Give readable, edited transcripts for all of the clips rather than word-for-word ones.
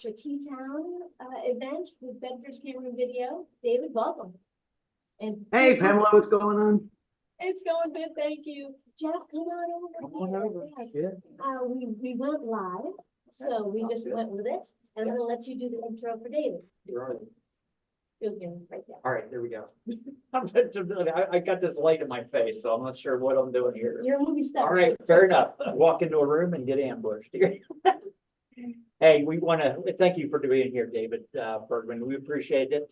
T-Town event with Bedford's Camera Video. David, welcome. And hey, Pamela, what's going on? it's going good, thank you. Jeff, come on over. Come on over. Yes. Yeah. We went live, so we just went with it. And I'm gonna let you do the intro for David. Right. Feels good, right there. All right, there we go. I got this light in my face, so I'm not sure what I'm doing here. You're a movie star. All right, fair enough. Walk into a room and get ambushed here. Hey, we want to thank you for being here, David Bergman. We appreciate it.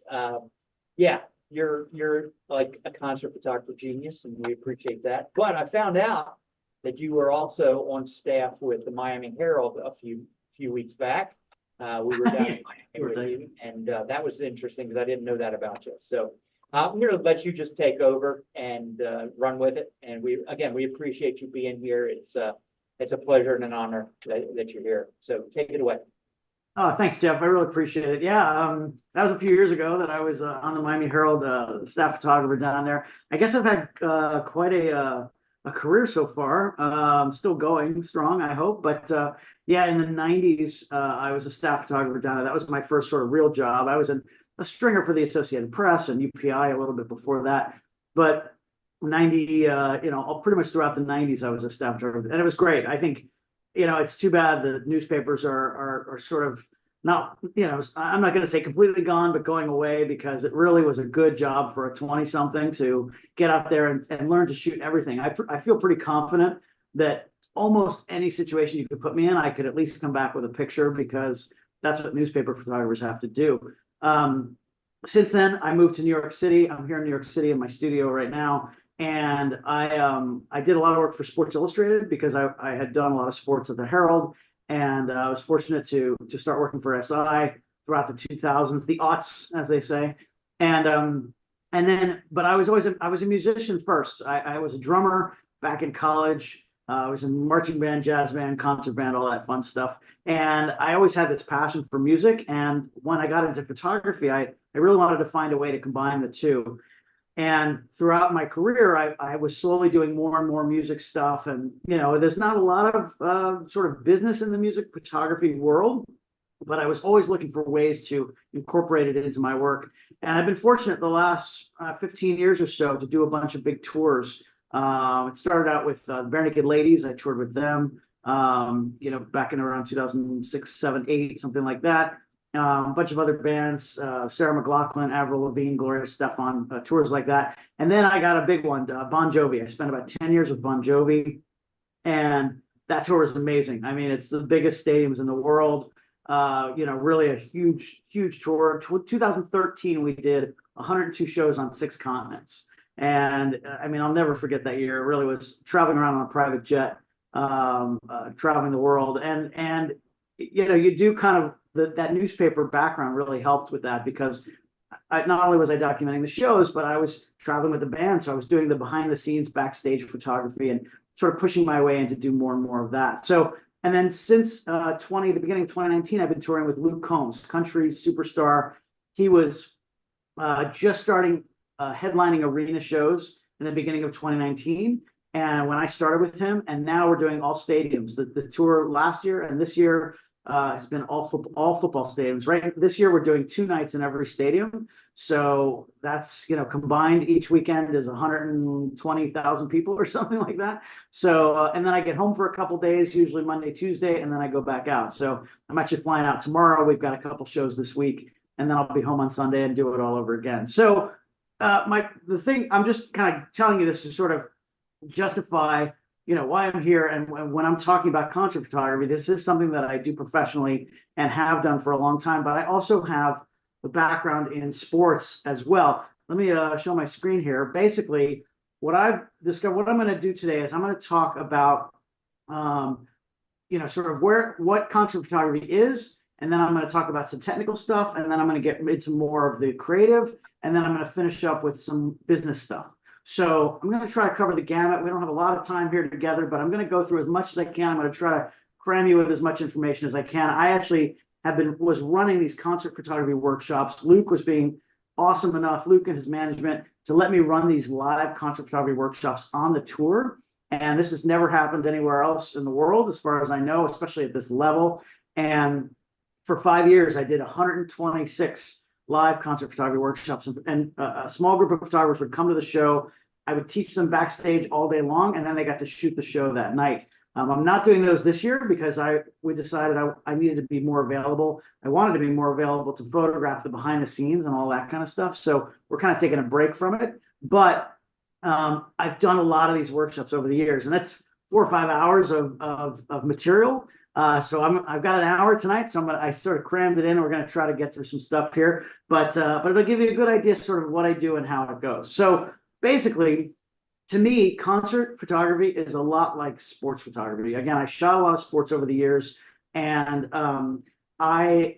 Yeah, you're like a concert photographer genius, and we appreciate that. But I found out that you were also on staff with the Miami Herald a few weeks back. We were down in Miami with you, and that was interesting because I didn't know that about you. So I'm going to let you just take over and run with it. And we appreciate you being here. It's a pleasure and an honor that you're here. So take it away. Oh, thanks, Jeff. I really appreciate it. Yeah, that was a few years ago that I was on the Miami Herald, staff photographer down there. I guess I've had quite a career so far. Still going strong, I hope. But yeah, in the 90s, I was a staff photographer down there. That was my first sort of real job. I was a stringer for the Associated Press and UPI a little bit before that. But 90, pretty much throughout the 90s, I was a staff photographer, and it was great. I think, it's too bad the newspapers are sort of not, I'm not going to say completely gone, but going away, because it really was a good job for a 20-something to get out there and learn to shoot everything. I feel pretty confident that almost any situation you could put me in, I could at least come back with a picture, because that's what newspaper photographers have to do. Since then, I moved to New York City. I'm here in New York City in my studio right now. And I did a lot of work for Sports Illustrated, because I had done a lot of sports at the Herald, and I was fortunate to start working for SI throughout the 2000s, the aughts, as they say. And then, but I was a musician first. I was a drummer back in college. I was in marching band, jazz band, concert band, all that fun stuff. And I always had this passion for music. And when I got into photography, I really wanted to find a way to combine the two. And throughout my career, I was slowly doing more and more music stuff. And, there's not a lot of sort of business in the music photography world, but I was always looking for ways to incorporate it into my work. And I've been fortunate the last 15 years or so to do a bunch of big tours. It started out with Bare Naked Ladies. I toured with them, back in around 2006, 7, 8, something like that. A bunch of other bands, Sarah McLachlan, Avril Lavigne, Gloria Estefan, tours like that. And then I got a big one, Bon Jovi. I spent about 10 years with Bon Jovi, and that tour was amazing. I mean, it's the biggest stadiums in the world. Really a huge, huge tour. 2013, we did 102 shows on 6 continents. And I mean, I'll never forget that year. It really was traveling around on a private jet, traveling the world. And you do kind of, that newspaper background really helped with that, because not only was I documenting the shows, but I was traveling with the band. So I was doing the behind the scenes backstage photography and sort of pushing my way in to do more and more of that. So, and then since the beginning of 2019, I've been touring with Luke Combs, country superstar. He was just starting headlining arena shows in the beginning of 2019. And when I started with him, and now we're doing all stadiums. The tour last year and this year has been all football stadiums. Right this year, we're doing 2 nights in every stadium. So that's, combined each weekend is 120,000 people or something like that. So, and then I get home for a couple days, usually Monday, Tuesday, and then I go back out. So I'm actually flying out tomorrow. We've got a couple shows this week, and then I'll be home on Sunday and do it all over again. So the thing, I'm just kind of telling you this to sort of justify why I'm here. And when I'm talking about concert photography, this is something that I do professionally and have done for a long time, but I also have the background in sports as well. Let me show my screen here. Basically, what I've discovered, what I'm going to do today is I'm going to talk about, sort of what concert photography is, and then I'm going to talk about some technical stuff, and then I'm going to get into more of the creative, and then I'm going to finish up with some business stuff. So I'm going to try to cover the gamut. We don't have a lot of time here together, but I'm going to go through as much as I can. I'm going to try to cram you with as much information as I can. I actually was running these concert photography workshops. Luke was being awesome enough, Luke and his management, to let me run these live concert photography workshops on the tour. And this has never happened anywhere else in the world, as far as I know, especially at this level. And for 5 years, I did 126 live concert photography workshops, and a small group of photographers would come to the show. I would teach them backstage all day long, and then they got to shoot the show that night. I'm not doing those this year because we decided I needed to be more available. I wanted to be more available to photograph the behind the scenes and all that kind of stuff. So we're kind of taking a break from it. But I've done a lot of these workshops over the years, and that's 4 or 5 hours of material. So I've got an hour tonight, so I sort of crammed it in. We're going to try to get through some stuff here, but it'll give you a good idea sort of what I do and how it goes. So basically, to me, concert photography is a lot like sports photography. Again, I shot a lot of sports over the years, and I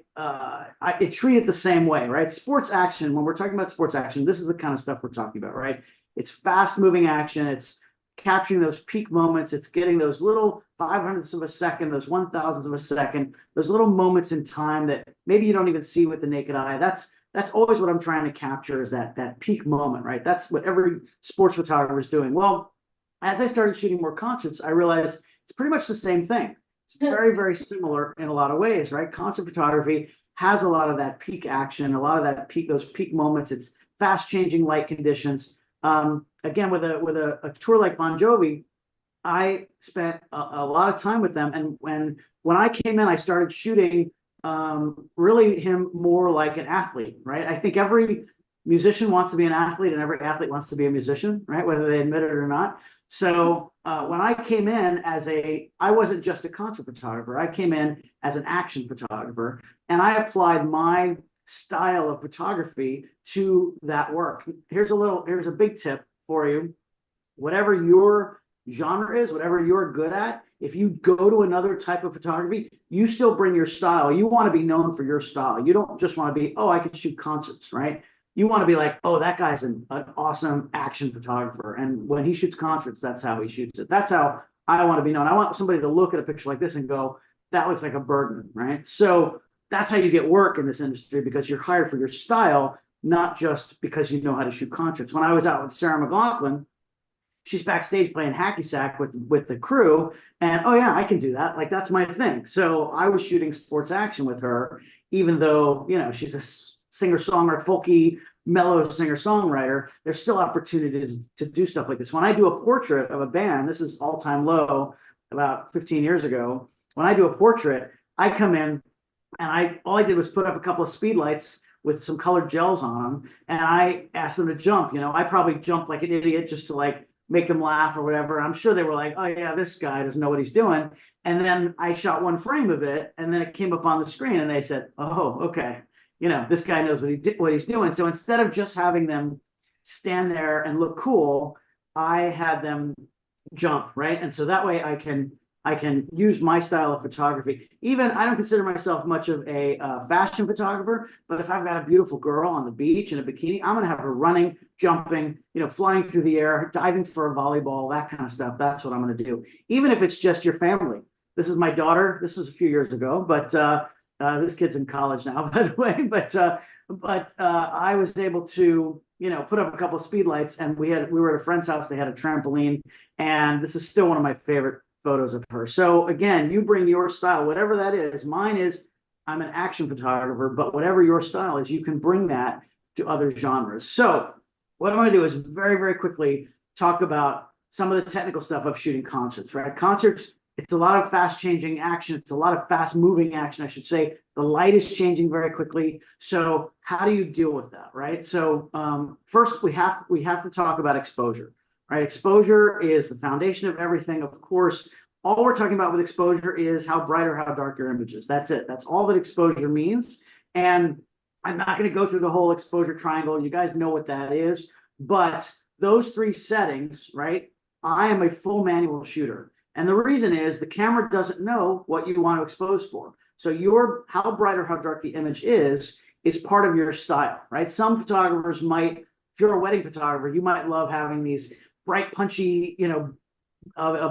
treat it the same way, right? Sports action, when we're talking about sports action, this is the kind of stuff we're talking about, right? It's fast moving action. It's capturing those peak moments. It's getting those little 500ths of a second, those 1,000ths of a second, those little moments in time that maybe you don't even see with the naked eye. That's always what I'm trying to capture, is that peak moment, right? That's what every sports photographer is doing. Well, as I started shooting more concerts, I realized it's pretty much the same thing. It's very, very similar in a lot of ways, right? Concert photography has a lot of that peak action, a lot of those peak moments. It's fast changing light conditions. Again, with a tour like Bon Jovi, I spent a lot of time with them, and when I came in, I started shooting really him more like an athlete, right? I think every musician wants to be an athlete, and every athlete wants to be a musician, right? Whether they admit it or not. So when I came in I wasn't just a concert photographer. I came in as an action photographer, and I applied my style of photography to that work. Here's a big tip for you. Whatever your genre is, whatever you're good at, if you go to another type of photography, you still bring your style. You want to be known for your style. You don't just want to be, oh, I can shoot concerts, right? You want to be like, oh, that guy's an awesome action photographer. And when he shoots concerts, that's how he shoots it. That's how I want to be known. I want somebody to look at a picture like this and go, that looks like a Bergman, right? So that's how you get work in this industry, because you're hired for your style, not just because you know how to shoot concerts. When I was out with Sarah McLachlan, she's backstage playing hacky sack with the crew, and oh yeah, I can do that. Like, that's my thing. So I was shooting sports action with her, even though, you know, she's a singer-songwriter, folky, mellow singer-songwriter. There's still opportunities to do stuff like this. When I do a portrait of a band, this is all-time low, about 15 years ago. When I do a portrait, I come in and all I did was put up a couple of speed lights with some colored gels on them, and I asked them to jump. You know, I probably jumped like an idiot just to like make them laugh or whatever. I'm sure they were like, oh yeah, this guy doesn't know what he's doing. And then I shot one frame of it, and then it came up on the screen, and they said, oh, okay, you know, this guy knows what he's doing. So instead of just having them stand there and look cool, I had them jump, right? And so that way I can use my style of photography. Even, I don't consider myself much of a fashion photographer, but if I've got a beautiful girl on the beach in a bikini, I'm going to have her running, jumping, you know, flying through the air, diving for a volleyball, that kind of stuff. That's what I'm going to do. Even if it's just your family. This is my daughter. This was a few years ago, but this kid's in college now, by the way. But I was able to, you know, put up a couple of speed lights, and we were at a friend's house. They had a trampoline, and this is still one of my favorite photos of her. So again, you bring your style, whatever that is. Mine is, I'm an action photographer, but whatever your style is, you can bring that to other genres. So what I'm going to do is very, very quickly talk about some of the technical stuff of shooting concerts, right? Concerts, it's a lot of fast changing action. It's a lot of fast moving action, I should say. The light is changing very quickly. So how do you deal with that, right? So first we have to talk about exposure. Right, exposure is the foundation of everything. Of course, all we're talking about with exposure is how bright or how dark your image is. That's it. That's all that exposure means. And I'm not going to go through the whole exposure triangle. You guys know what that is. But those three settings, right? I am a full manual shooter. And the reason is the camera doesn't know what you want to expose for. So how bright or how dark the image is part of your style, right? Some photographers might, if you're a wedding photographer, you might love having these bright, punchy, you know,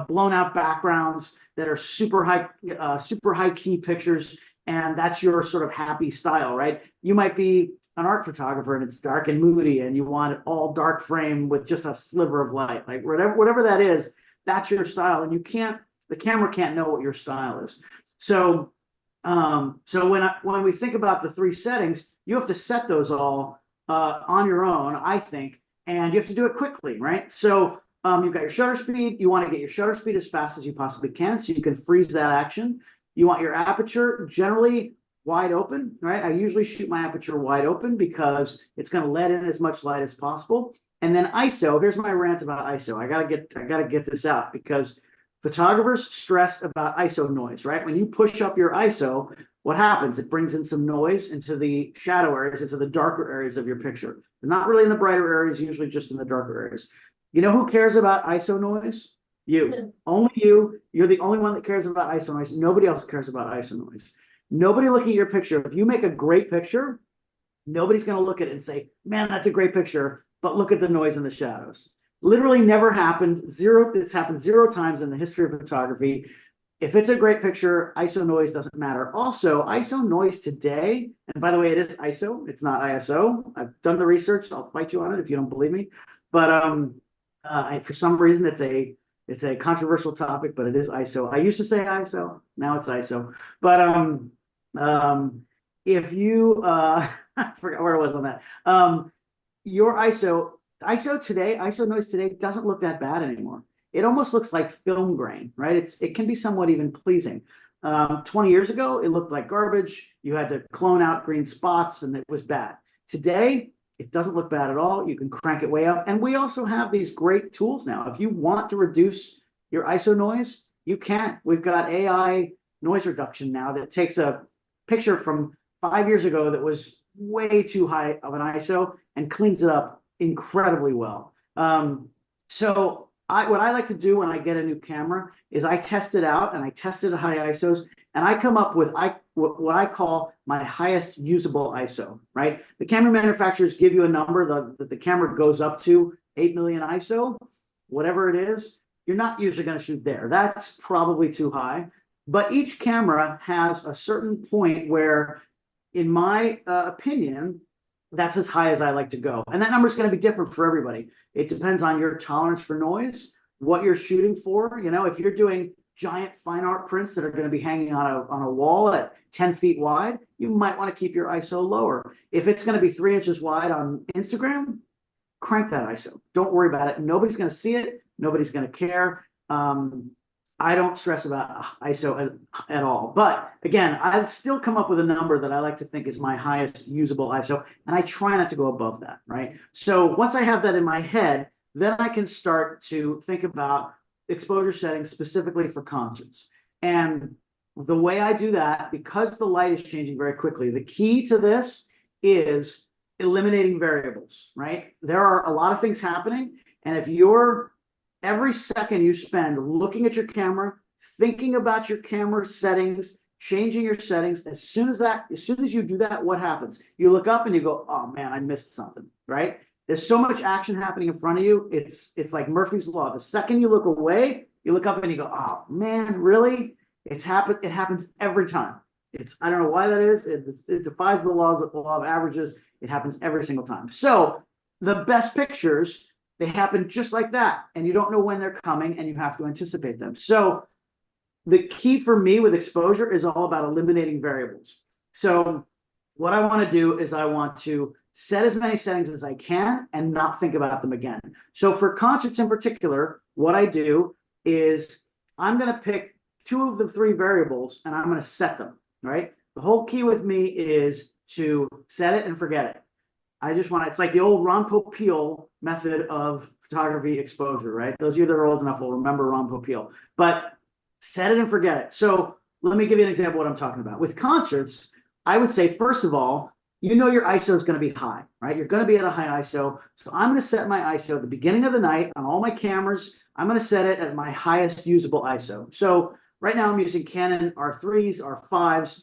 blown out backgrounds that are super high key pictures, and that's your sort of happy style, right? You might be an art photographer and it's dark and moody, and you want it all dark frame with just a sliver of light, like whatever that is, that's your style, and the camera can't know what your style is. So So when we think about the three settings, you have to set those all on your own, I think, and you have to do it quickly, right? So you've got your shutter speed. You want to get your shutter speed as fast as you possibly can, so you can freeze that action. You want your aperture generally wide open, right? I usually shoot my aperture wide open because it's going to let in as much light as possible. And then ISO. Here's my rant about ISO. I gotta get this out because photographers stress about ISO noise, right? When you push up your ISO, what happens? It brings in some noise into the shadow areas, into the darker areas of your picture. They're not really in the brighter areas, usually just in the darker areas. You know who cares about ISO noise? You. Only you. You're the only one that cares about ISO noise. Nobody else cares about ISO noise. Nobody looking at your picture. If you make a great picture, nobody's going to look at it and say, man, that's a great picture, but look at the noise in the shadows. Literally never happened. It's happened 0 times in the history of photography. If it's a great picture, ISO noise doesn't matter. Also, ISO noise today, and by the way, it is ISO, it's not ISO. I've done the research. I'll fight you on it if you don't believe me. But for some reason, it's a controversial topic, but it is ISO. I used to say ISO, now it's ISO. But if you I forgot where I was on that. Your ISO today, ISO noise today doesn't look that bad anymore. It almost looks like film grain, right? It can be somewhat even pleasing. 20 years ago, it looked like garbage. You had to clone out green spots and it was bad. Today, it doesn't look bad at all. You can crank it way up. And we also have these great tools now. If you want to reduce your ISO noise, you can. We've got AI noise reduction now that takes a picture from 5 years ago that was way too high of an ISO and cleans it up incredibly well. So what I like to do when I get a new camera is I test it out and I test it at high ISOs and I come up with what I call my highest usable ISO, right? The camera manufacturers give you a number that the camera goes up to 8 million ISO, whatever it is. You're not usually going to shoot there. That's probably too high. But each camera has a certain point where, in my opinion, that's as high as I like to go. And that number is going to be different for everybody. It depends on your tolerance for noise, what you're shooting for. You know, if you're doing giant fine art prints that are going to be hanging on a wall at 10 feet wide, you might want to keep your ISO lower. If it's going to be 3 inches wide on Instagram, crank that ISO. Don't worry about it. Nobody's going to see it. Nobody's going to care. I don't stress about ISO at all. But again, I'd still come up with a number that I like to think is my highest usable ISO, and I try not to go above that, right? So once I have that in my head, then I can start to think about exposure settings specifically for concerts. And the way I do that, because the light is changing very quickly, the key to this is eliminating variables, right? There are a lot of things happening, and if you're every second you spend looking at your camera, thinking about your camera settings, changing your settings, as soon as you do that, what happens? You look up and you go, oh man, I missed something, right? There's so much action happening in front of you. It's like Murphy's Law. The second you look away, you look up and you go, oh man, really? It happens every time. I don't know why that is. It defies the law of averages. It happens every single time. So the best pictures, they happen just like that, and you don't know when they're coming, and you have to anticipate them. So the key for me with exposure is all about eliminating variables. So what I want to do is I want to set as many settings as I can and not think about them again. So for concerts in particular, what I do is I'm going to pick 2 of the 3 variables, and I'm going to set them, right? The whole key with me is to set it and forget it. It's like the old Ron Popeil method of photography exposure, right? Those of you that are old enough will remember Ron Popeil, but set it and forget it. So let me give you an example of what I'm talking about. With concerts, I would say, first of all, you know your ISO is going to be high, right? You're going to be at a high ISO. So I'm going to set my ISO at the beginning of the night on all my cameras. I'm going to set it at my highest usable ISO. So right now I'm using Canon R3s, R5s.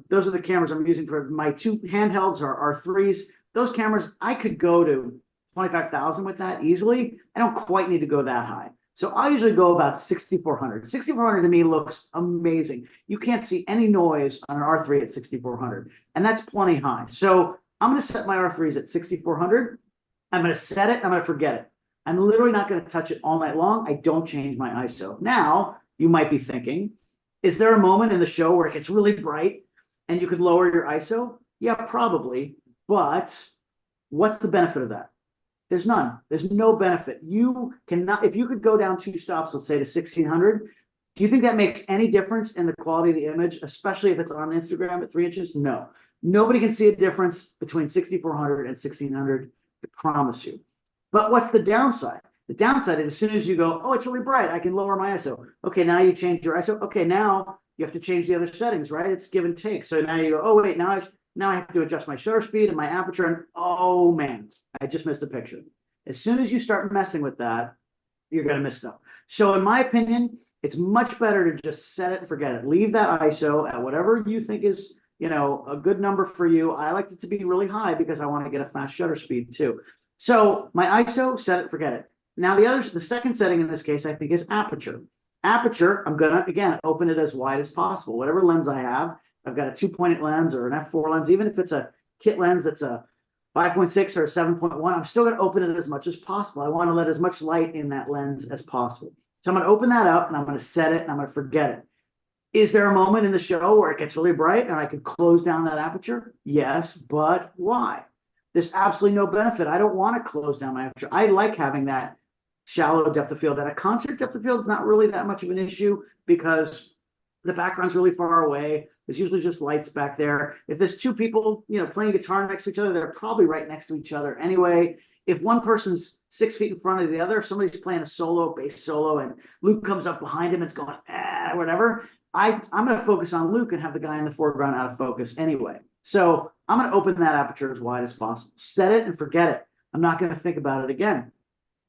Those are the cameras I'm using for my 2 handhelds are R3s. Those cameras, I could go to 25,000 with that easily. I don't quite need to go that high. So I usually go about 6,400. 6,400 to me looks amazing. You can't see any noise on an R3 at 6,400, and that's plenty high. So I'm going to set my R3s at 6,400. I'm going to set it. I'm going to forget it. I'm literally not going to touch it all night long. I don't change my ISO. Now, you might be thinking, Is there a moment in the show where it gets really bright and you could lower your ISO? Yeah, probably. But what's the benefit of that? There's none. There's no benefit. You cannot, if you could go down 2 stops, let's say to 1600, do you think that makes any difference in the quality of the image, especially if it's on Instagram at 3 inches? No. Nobody can see a difference between 6400 and 1600, I promise you. But what's the downside? The downside is as soon as you go, oh, it's really bright, I can lower my ISO. Okay, now you change your ISO. Okay, now you have to change the other settings, right? It's give and take. So now you go, oh, wait, now I have to adjust my shutter speed and my aperture. And oh, man, I just missed the picture. As soon as you start messing with that, you're going to miss stuff. So in my opinion, it's much better to just set it and forget it. Leave that ISO at whatever you think is, a good number for you. I like it to be really high because I want to get a fast shutter speed too. So my ISO, set it, forget it. Now the second setting in this case, I think, is aperture. Aperture, I'm gonna, again, open it as wide as possible. Whatever lens I have, I've got a 2-point lens or an f4 lens, even if it's a kit lens that's a 5.6 or a 7.1, I'm still gonna open it as much as possible. I wanna let as much light in that lens as possible. So I'm gonna open that up and I'm gonna set it and I'm gonna forget it. Is there a moment in the show where it gets really bright and I could close down that aperture? Yes, but why? There's absolutely no benefit. I don't want to close down my aperture. I like having that shallow depth of field. At a concert, depth of field is not really that much of an issue because the background's really far away. There's usually just lights back there. If there's 2 people, playing guitar next to each other, they're probably right next to each other anyway. If one person's 6 feet in front of the other, if somebody's playing a solo, bass solo, and Luke comes up behind him, it's going, whatever. I'm going to focus on Luke and have the guy in the foreground out of focus anyway. So I'm going to open that aperture as wide as possible. Set it and forget it. I'm not going to think about it again.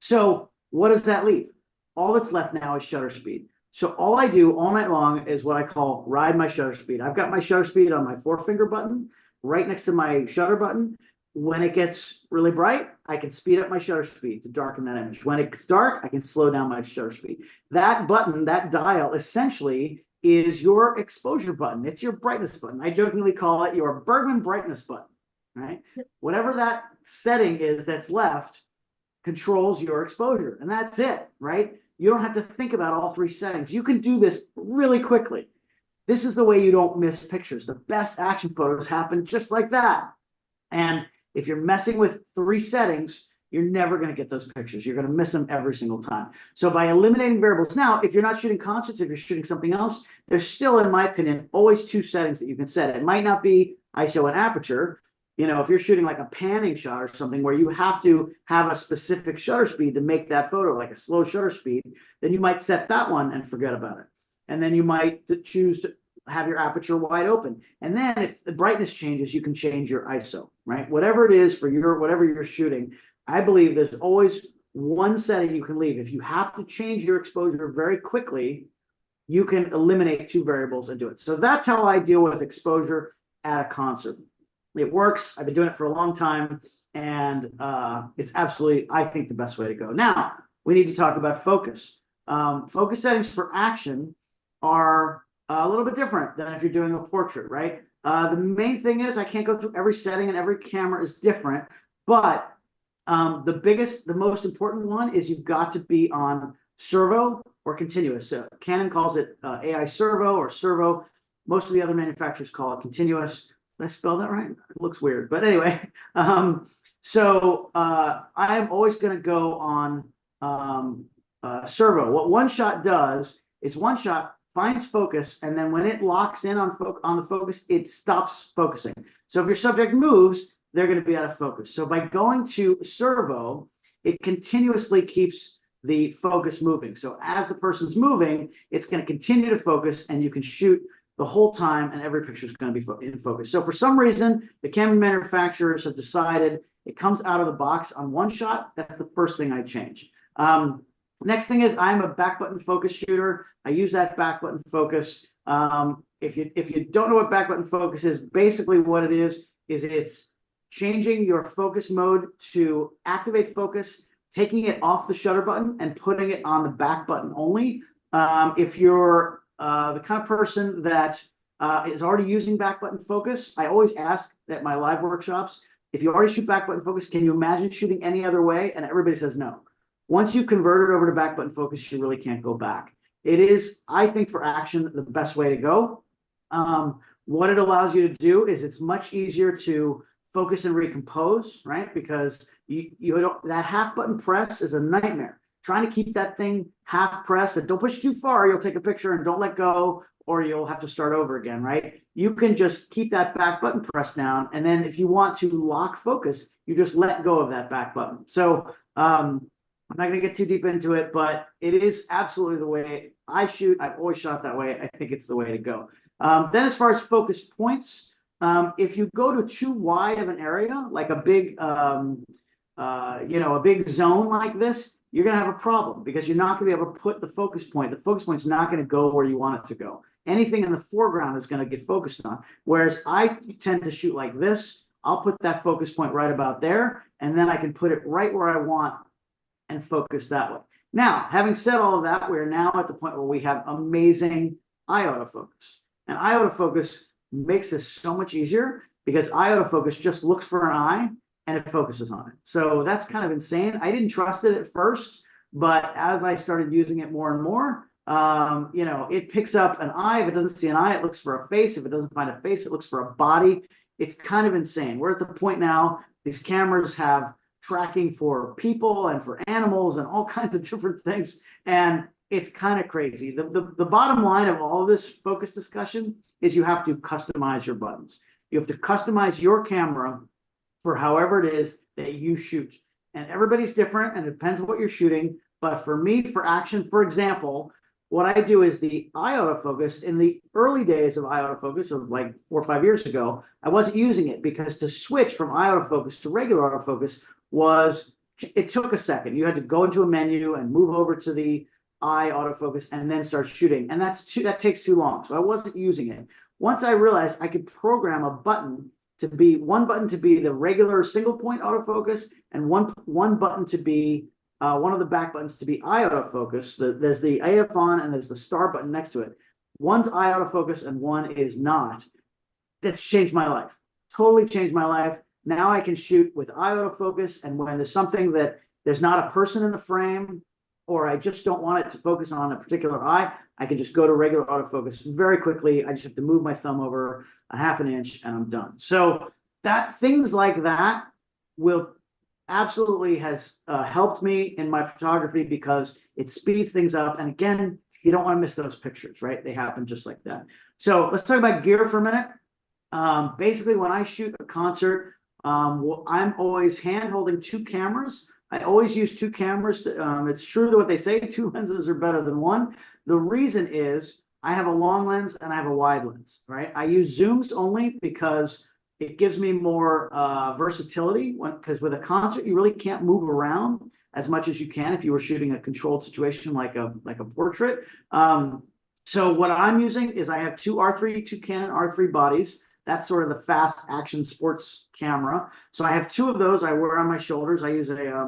So what does that leave? All that's left now is shutter speed. So all I do all night long is what I call ride my shutter speed. I've got my shutter speed on my 4-finger button right next to my shutter button. When it gets really bright, I can speed up my shutter speed to darken that image. When it's dark, I can slow down my shutter speed. That button, that dial, essentially is your exposure button. It's your brightness button. I jokingly call it your Bergman brightness button, right? Whatever that setting is that's left controls your exposure, and that's it, right? You don't have to think about all 3 settings. You can do this really quickly. This is the way you don't miss pictures. The best action photos happen just like that. And if you're messing with 3 settings, you're never going to get those pictures. You're going to miss them every single time. So by eliminating variables, now, if you're not shooting concerts, if you're shooting something else, there's still, in my opinion, always 2 settings that you can set. It might not be ISO and aperture. If you're shooting like a panning shot or something where you have to have a specific shutter speed to make that photo, like a slow shutter speed, then you might set that one and forget about it. And then you might choose to have your aperture wide open. And then if the brightness changes, you can change your ISO, right? Whatever it is for whatever you're shooting, I believe there's always one setting you can leave. If you have to change your exposure very quickly, you can eliminate 2 variables and do it. So that's how I deal with exposure at a concert. It works. I've been doing it for a long time, and it's absolutely, I think, the best way to go. Now, we need to talk about focus. Focus settings for action are a little bit different than if you're doing a portrait, right? The main thing is I can't go through every setting, and every camera is different, but the most important one is you've got to be on servo or continuous. So Canon calls it AI servo or servo. Most of the other manufacturers call it continuous. Did I spell that right? It looks weird, but anyway. I'm always going to go on servo. What one shot does is one shot finds focus, and then when it locks in on the focus, it stops focusing. So if your subject moves, they're going to be out of focus. So by going to servo, it continuously keeps the focus moving. So as the person's moving, it's going to continue to focus, and you can shoot the whole time, and every picture is going to be in focus. So for some reason, the camera manufacturers have decided it comes out of the box on one shot. That's the first thing I change. Next thing is I'm a back button focus shooter. I use that back button focus. If you don't know what back button focus is, basically what it is it's changing your focus mode to activate focus, taking it off the shutter button and putting it on the back button only. If you're the kind of person that is already using back button focus, I always ask at my live workshops, if you already shoot back button focus, can you imagine shooting any other way? And everybody says no. Once you convert it over to back button focus, you really can't go back. it is, I think, for action, the best way to go. What it allows you to do is it's much easier to focus and recompose, right? Because you don't, that half button press is a nightmare. Trying to keep that thing half pressed, and don't push too far, you'll take a picture and don't let go, or you'll have to start over again, right? You can just keep that back button pressed down, and then if you want to lock focus, you just let go of that back button. So I'm not going to get too deep into it, but it is absolutely the way I shoot. I've always shot that way. I think it's the way to go. Then as far as focus points, if you go to too wide of an area, like a big, a big zone like this, you're going to have a problem because you're not going to be able to put the focus point. The focus point's not going to go where you want it to go. Anything in the foreground is going to get focused on. Whereas I tend to shoot like this. I'll put that focus point right about there, and then I can put it right where I want and focus that way. Now, having said all of that, we're now at the point where we have amazing eye autofocus. And eye autofocus makes this so much easier because eye autofocus just looks for an eye and it focuses on it. So that's kind of insane. I didn't trust it at first, but as I started using it more and more, it picks up an eye. If it doesn't see an eye, it looks for a face. If it doesn't find a face, it looks for a body. It's kind of insane. We're at the point now, these cameras have tracking for people and for animals and all kinds of different things. And it's kind of crazy. The bottom line of all of this focus discussion is you have to customize your buttons. You have to customize your camera for however it is that you shoot. And everybody's different and it depends on what you're shooting. But for me, for action, for example, what I do is the eye autofocus. In the early days of eye autofocus of like 4 or 5 years ago, I wasn't using it because to switch from eye autofocus to regular autofocus it took a second. You had to go into a menu and move over to the eye autofocus and then start shooting. And that takes too long. So I wasn't using it. Once I realized I could program a button to be one button to be the regular single point autofocus and one button to be one of the back buttons to be eye autofocus. There's the AF on and there's the star button next to it. One's eye autofocus and one is not. That's changed my life. Totally changed my life. Now I can shoot with eye autofocus, and when there's something that there's not a person in the frame, or I just don't want it to focus on a particular eye, I can just go to regular autofocus very quickly. I just have to move my thumb over a half an inch and I'm done. So things like that will absolutely has helped me in my photography because it speeds things up. And again, you don't want to miss those pictures, right? They happen just like that. So let's talk about gear for a minute. Basically, when I shoot a concert, I'm always hand holding 2 cameras. I always use 2 cameras. It's true to what they say, 2 lenses are better than 1. The reason is I have a long lens and I have a wide lens, right? I use zooms only because it gives me more versatility because with a concert, you really can't move around as much as you can if you were shooting a controlled situation like a portrait. So what I'm using is I have 2 Canon R3 bodies. That's sort of the fast action sports camera. So I have 2 of those I wear on my shoulders. I use a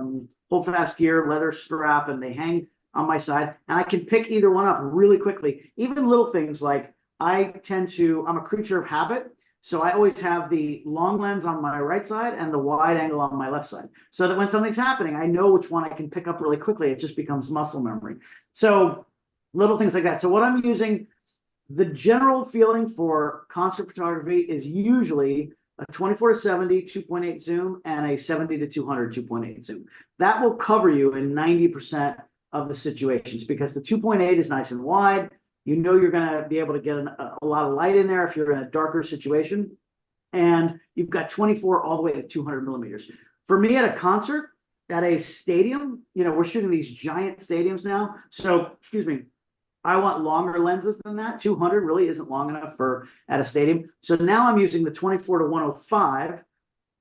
hold fast gear leather strap and they hang on my side. And I can pick either one up really quickly. Even little things like I'm a creature of habit. So I always have the long lens on my right side and the wide angle on my left side. So that when something's happening, I know which one I can pick up really quickly. It just becomes muscle memory. So little things like that. So what I'm using, the general feeling for concert photography is usually a 24-70 2.8 zoom and a 70-200 2.8 zoom. That will cover you in 90% of the situations because the 2.8 is nice and wide. You know you're going to be able to get a lot of light in there if you're in a darker situation. And you've got 24 all the way to 200 millimeters. For me at a concert, at a stadium, we're shooting these giant stadiums now. So, excuse me, I want longer lenses than that. 200 really isn't long enough at a stadium. So now I'm using the 24-105,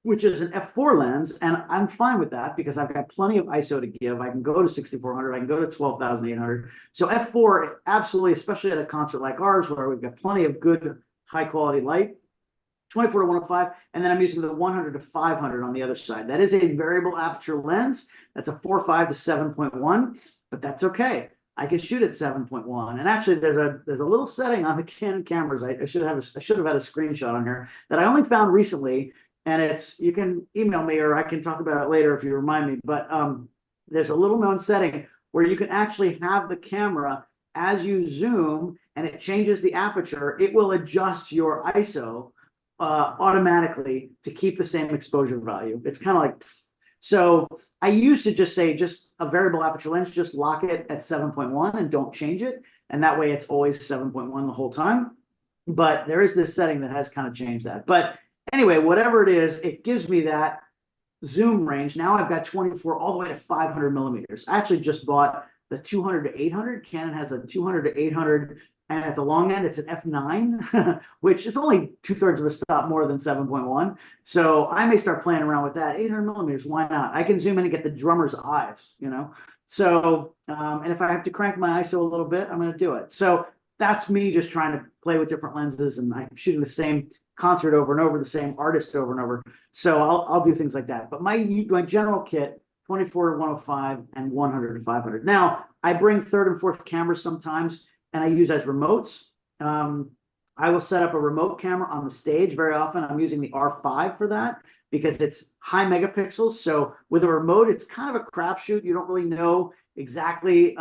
which is an f4 lens, and I'm fine with that because I've got plenty of ISO to give. I can go to 6400, I can go to 12,800. So f4, absolutely, especially at a concert like ours where we've got plenty of good high quality light. 24-105, and then I'm using the 100-500 on the other side. That is a variable aperture lens. That's a 4.5 to 7.1, but that's okay. I can shoot at 7.1. And actually, there's a little setting on the Canon cameras. I should have had a screenshot on here that I only found recently. And you can email me or I can talk about it later if you remind me. But there's a little known setting where you can actually have the camera as you zoom and it changes the aperture, it will adjust your ISO automatically to keep the same exposure value. It's kind of like, so I used to just say, just a variable aperture lens, just lock it at 7.1 and don't change it. And that way it's always 7.1 the whole time. But there is this setting that has kind of changed that. But anyway, whatever it is, it gives me that zoom range. Now I've got 24 all the way to 500 millimeters. I actually just bought the 200 to 800. Canon has a 200 to 800, and at the long end, it's an f9, which is only 2/3 of a stop more than 7.1. So I may start playing around with that. 800 millimeters, why not? I can zoom in and get the drummer's eyes, you know? So, and if I have to crank my ISO a little bit, I'm going to do it. So that's me just trying to play with different lenses, and I'm shooting the same concert over and over, the same artist over and over. So I'll do things like that. But my general kit, 24 to 105 and 100 to 500. Now I bring third and fourth cameras sometimes, and I use as remotes. I will set up a remote camera on the stage. Very often I'm using the R5 for that because it's high megapixels. So with a remote, it's kind of a crapshoot. You don't really know exactly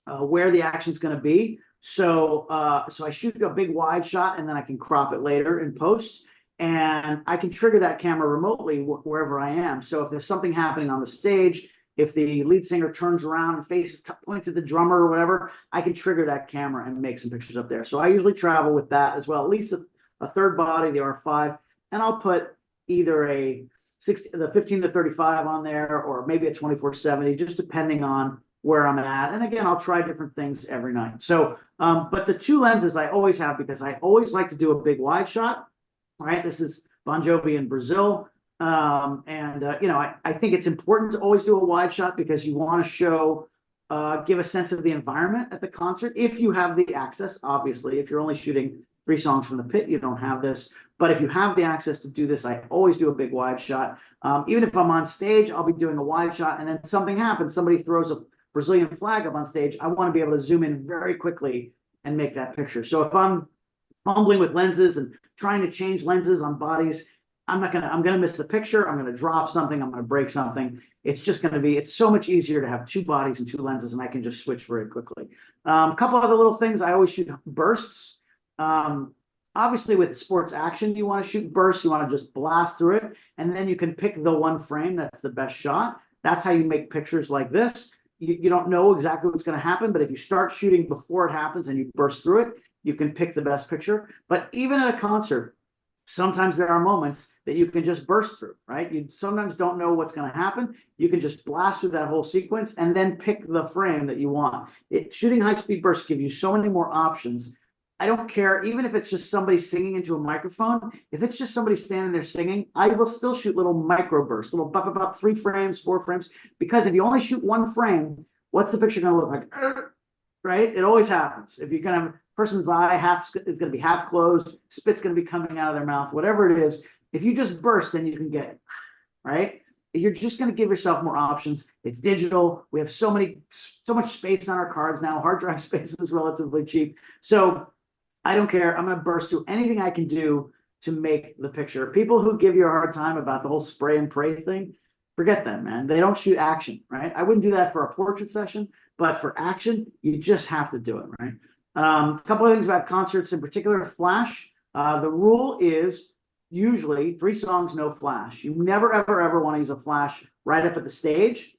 where the action's going to be. So I shoot a big wide shot, and then I can crop it later in post, and I can trigger that camera remotely wherever I am. So if there's something happening on the stage, if the lead singer turns around and points at the drummer or whatever, I can trigger that camera and make some pictures up there. So I usually travel with that as well, at least a third body, the R5, and I'll put either the 15 to 35 on there, or maybe a 24-70, just depending on where I'm at. And again, I'll try different things every night. So, but the two lenses I always have, because I always like to do a big wide shot. All right, this is Bon Jovi in Brazil. You know, I think it's important to always do a wide shot because you want to show, give a sense of the environment at the concert. If you have the access, obviously, if you're only shooting 3 songs from the pit, you don't have this. But if you have the access to do this, I always do a big wide shot. Even if I'm on stage, I'll be doing a wide shot, and then something happens. Somebody throws a Brazilian flag up on stage. I want to be able to zoom in very quickly and make that picture. So if I'm fumbling with lenses and trying to change lenses on bodies, I'm going to miss the picture. I'm going to drop something. I'm going to break something. It's just going to be, it's so much easier to have 2 bodies and 2 lenses, and I can just switch very quickly. A couple other little things. I always shoot bursts. Obviously with sports action, you want to shoot bursts. You want to just blast through it, and then you can pick the one frame that's the best shot. That's how you make pictures like this. You don't know exactly what's going to happen, but if you start shooting before it happens and you burst through it, you can pick the best picture. But even at a concert, sometimes there are moments that you can just burst through, right? You sometimes don't know what's going to happen. You can just blast through that whole sequence and then pick the frame that you want. Shooting high-speed bursts give you so many more options. I don't care, even if it's just somebody singing into a microphone. If it's just somebody standing there singing, I will still shoot little micro bursts, little about 3 frames, 4 frames, because if you only shoot 1 frame, what's the picture going to look like? Right? It always happens. If you're going to have a person's eye is going to be half closed, spit's going to be coming out of their mouth, whatever it is. If you just burst, then you can get it, right? You're just going to give yourself more options. It's digital. We have so much space on our cards now. Hard drive space is relatively cheap. So I don't care. I'm going to burst through anything I can do to make the picture. People who give you a hard time about the whole spray and pray thing, forget them, man. They don't shoot action, right? I wouldn't do that for a portrait session, but for action, you just have to do it, right? A couple of things about concerts, in particular, flash. The rule is usually 3 songs, no flash. You never, ever, ever want to use a flash right up at the stage.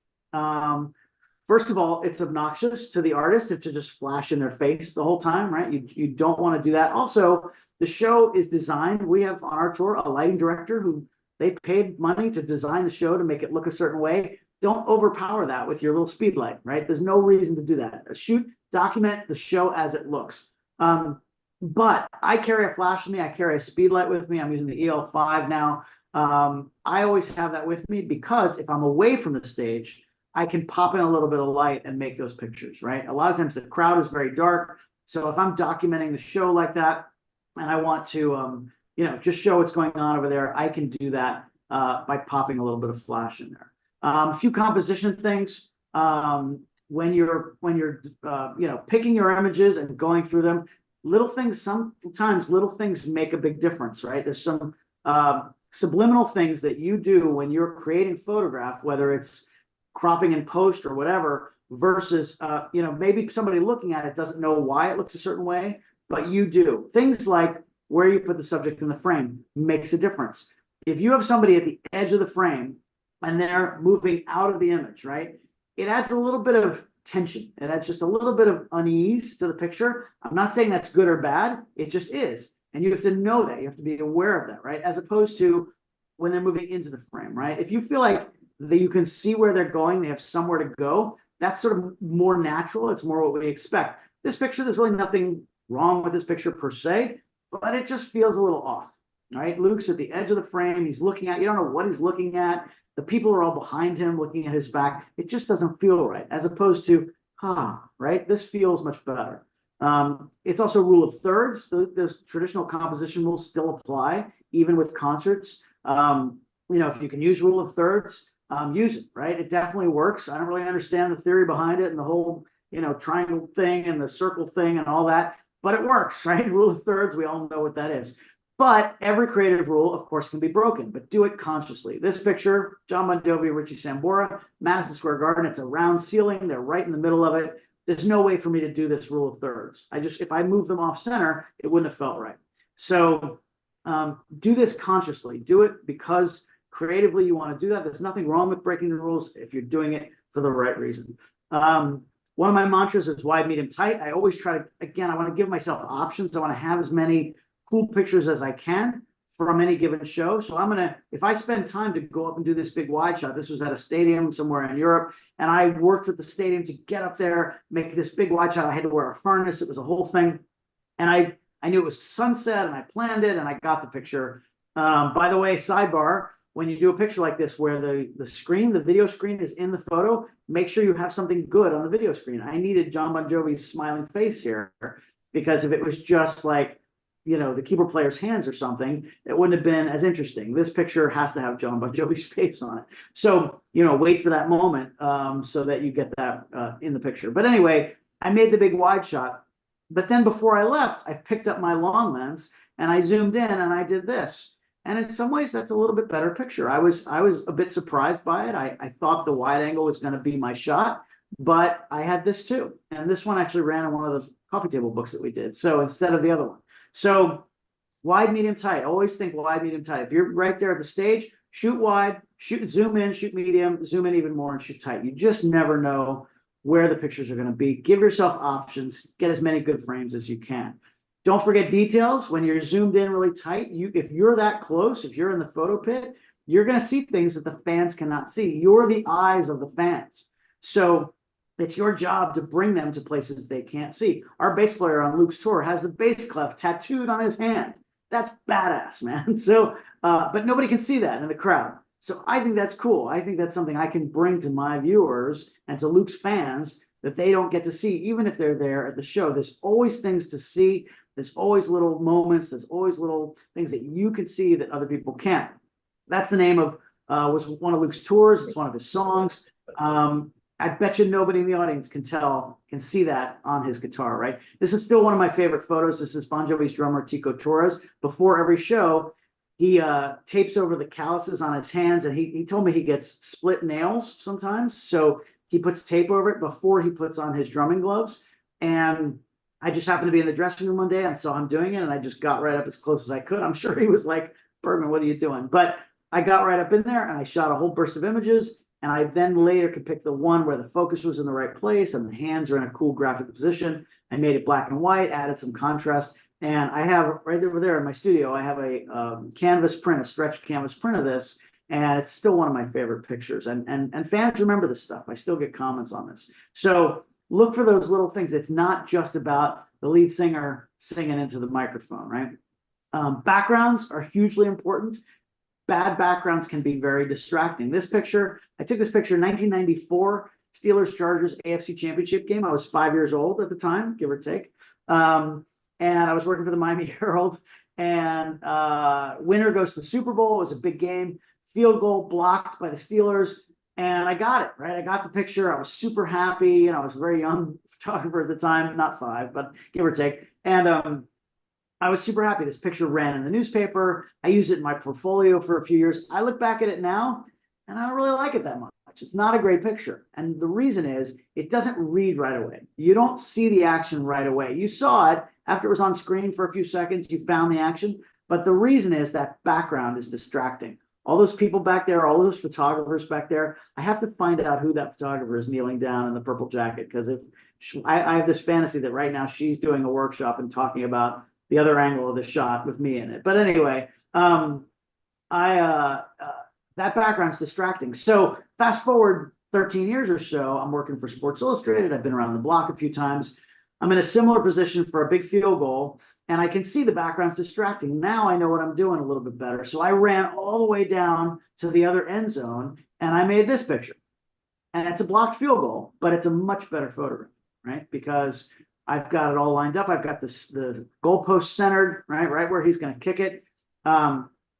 First of all, it's obnoxious to the artist to just flash in their face the whole time, right? You don't want to do that. Also, the show is designed. We have on our tour a lighting director who they paid money to design the show to make it look a certain way. Don't overpower that with your little speed light, right? There's no reason to do that. Document the show as it looks. But I carry a flash with me. I carry a speed light with me. I'm using the EL5 now. I always have that with me because if I'm away from the stage, I can pop in a little bit of light and make those pictures, right? A lot of times the crowd is very dark. So if I'm documenting the show like that and I want to, just show what's going on over there, I can do that by popping a little bit of flash in there. A few composition things. When you're picking your images and going through them, sometimes little things make a big difference, right? There's some subliminal things that you do when you're creating photograph, whether it's cropping in post or whatever, versus, maybe somebody looking at it doesn't know why it looks a certain way, but you do. Things like where you put the subject in the frame makes a difference. If you have somebody at the edge of the frame and they're moving out of the image, right? It adds a little bit of tension. It adds just a little bit of unease to the picture. I'm not saying that's good or bad. It just is. And you have to know that. You have to be aware of that, right? As opposed to when they're moving into the frame, right? If you feel like that you can see where they're going, they have somewhere to go, that's sort of more natural. It's more what we expect. This picture, there's really nothing wrong with this picture per se, but it just feels a little off, right? Luke's at the edge of the frame. He's looking at, you don't know what he's looking at. The people are all behind him looking at his back. It just doesn't feel right, as opposed to, right? This feels much better. It's also rule of thirds. Those traditional composition rules still apply, even with concerts. If you can use rule of thirds, use it, right? It definitely works. I don't really understand the theory behind it and the whole, triangle thing and the circle thing and all that, but it works, right? Rule of thirds, we all know what that is. But every creative rule, of course, can be broken, but do it consciously. This picture, John Bon Jovi, Richie Sambora, Madison Square Garden, it's a round ceiling. They're right in the middle of it. There's no way for me to do this rule of thirds. If I move them off center, it wouldn't have felt right. So do this consciously. Do it because creatively you want to do that. There's nothing wrong with breaking the rules if you're doing it for the right reason. One of my mantras is wide, medium, tight. I always try to, again, I want to give myself options. I want to have as many cool pictures as I can from any given show. So if I spend time to go up and do this big wide shot, this was at a stadium somewhere in Europe, and I worked with the stadium to get up there, make this big wide shot. I had to wear a harness. It was a whole thing. And I knew it was sunset and I planned it and I got the picture. By the way, sidebar, when you do a picture like this where the video screen is in the photo, make sure you have something good on the video screen. I needed John Bon Jovi's smiling face here, because if it was just like, the keyboard player's hands or something, it wouldn't have been as interesting. This picture has to have John Bon Jovi's face on it. So, wait for that moment so that you get that in the picture. But anyway, I made the big wide shot. But then before I left, I picked up my long lens and I zoomed in and I did this. And in some ways, that's a little bit better picture. I was a bit surprised by it. I thought the wide angle was going to be my shot, but I had this too. And this one actually ran in one of the coffee table books that we did. So instead of the other one. So wide, medium, tight. Always think wide, medium, tight. If you're right there at the stage, shoot wide, zoom in, shoot medium, zoom in even more, and shoot tight. You just never know where the pictures are going to be. Give yourself options. Get as many good frames as you can. Don't forget details. When you're zoomed in really tight, if you're that close, if you're in the photo pit, you're going to see things that the fans cannot see. You're the eyes of the fans. So it's your job to bring them to places they can't see. Our bass player on Luke's tour has the bass clef tattooed on his hand. That's badass, man. So, but nobody can see that in the crowd. So I think that's cool. I think that's something I can bring to my viewers and to Luke's fans that they don't get to see, even if they're there at the show. There's always things to see. There's always little moments. There's always little things that you can see that other people can't. That's the name of, was one of Luke's tours. It's one of his songs. I bet you nobody in the audience can see that on his guitar, right? This is still one of my favorite photos. This is Bon Jovi's drummer, Tico Torres. Before every show, he tapes over the calluses on his hands, and he told me he gets split nails sometimes. So he puts tape over it before he puts on his drumming gloves. And I just happened to be in the dressing room one day and saw him doing it, and I just got right up as close as I could. I'm sure he was like, Bergman, what are you doing? But I got right up in there and I shot a whole burst of images. And I then later could pick the one where the focus was in the right place and the hands are in a cool graphic position. I made it black and white, added some contrast. And I have right over there in my studio, I have a canvas print, a stretched canvas print of this. And it's still one of my favorite pictures. And fans remember this stuff. I still get comments on this. So look for those little things. It's not just about the lead singer singing into the microphone, right? Backgrounds are hugely important. Bad backgrounds can be very distracting. I took this picture in 1994, Steelers-Chargers AFC Championship game. I was 5 years old at the time, give or take. And I was working for the Miami Herald. And winner goes to the Super Bowl. It was a big game. Field goal blocked by the Steelers. And I got it, right? I got the picture. I was super happy. I was a very young photographer at the time, not 5, but give or take. And I was super happy. This picture ran in the newspaper. I used it in my portfolio for a few years. I look back at it now, and I don't really like it that much. much. It's not a great picture. And the reason is it doesn't read right away. You don't see the action right away. You saw it after it was on screen for a few seconds, you found the action. But the reason is that background is distracting. All those people back there, all those photographers back there, I have to find out who that photographer is kneeling down in the purple jacket. Because if I have this fantasy that right now she's doing a workshop and talking about the other angle of the shot with me in it. But anyway, that background's distracting. So fast forward 13 years or so, I'm working for Sports Illustrated. I've been around the block a few times. I'm in a similar position for a big field goal, and I can see the background's distracting. Now I know what I'm doing a little bit better. So I ran all the way down to the other end zone, and I made this picture. And it's a blocked field goal, but it's a much better photograph, right? Because I've got it all lined up. I've got the goalpost centered, right where he's going to kick it.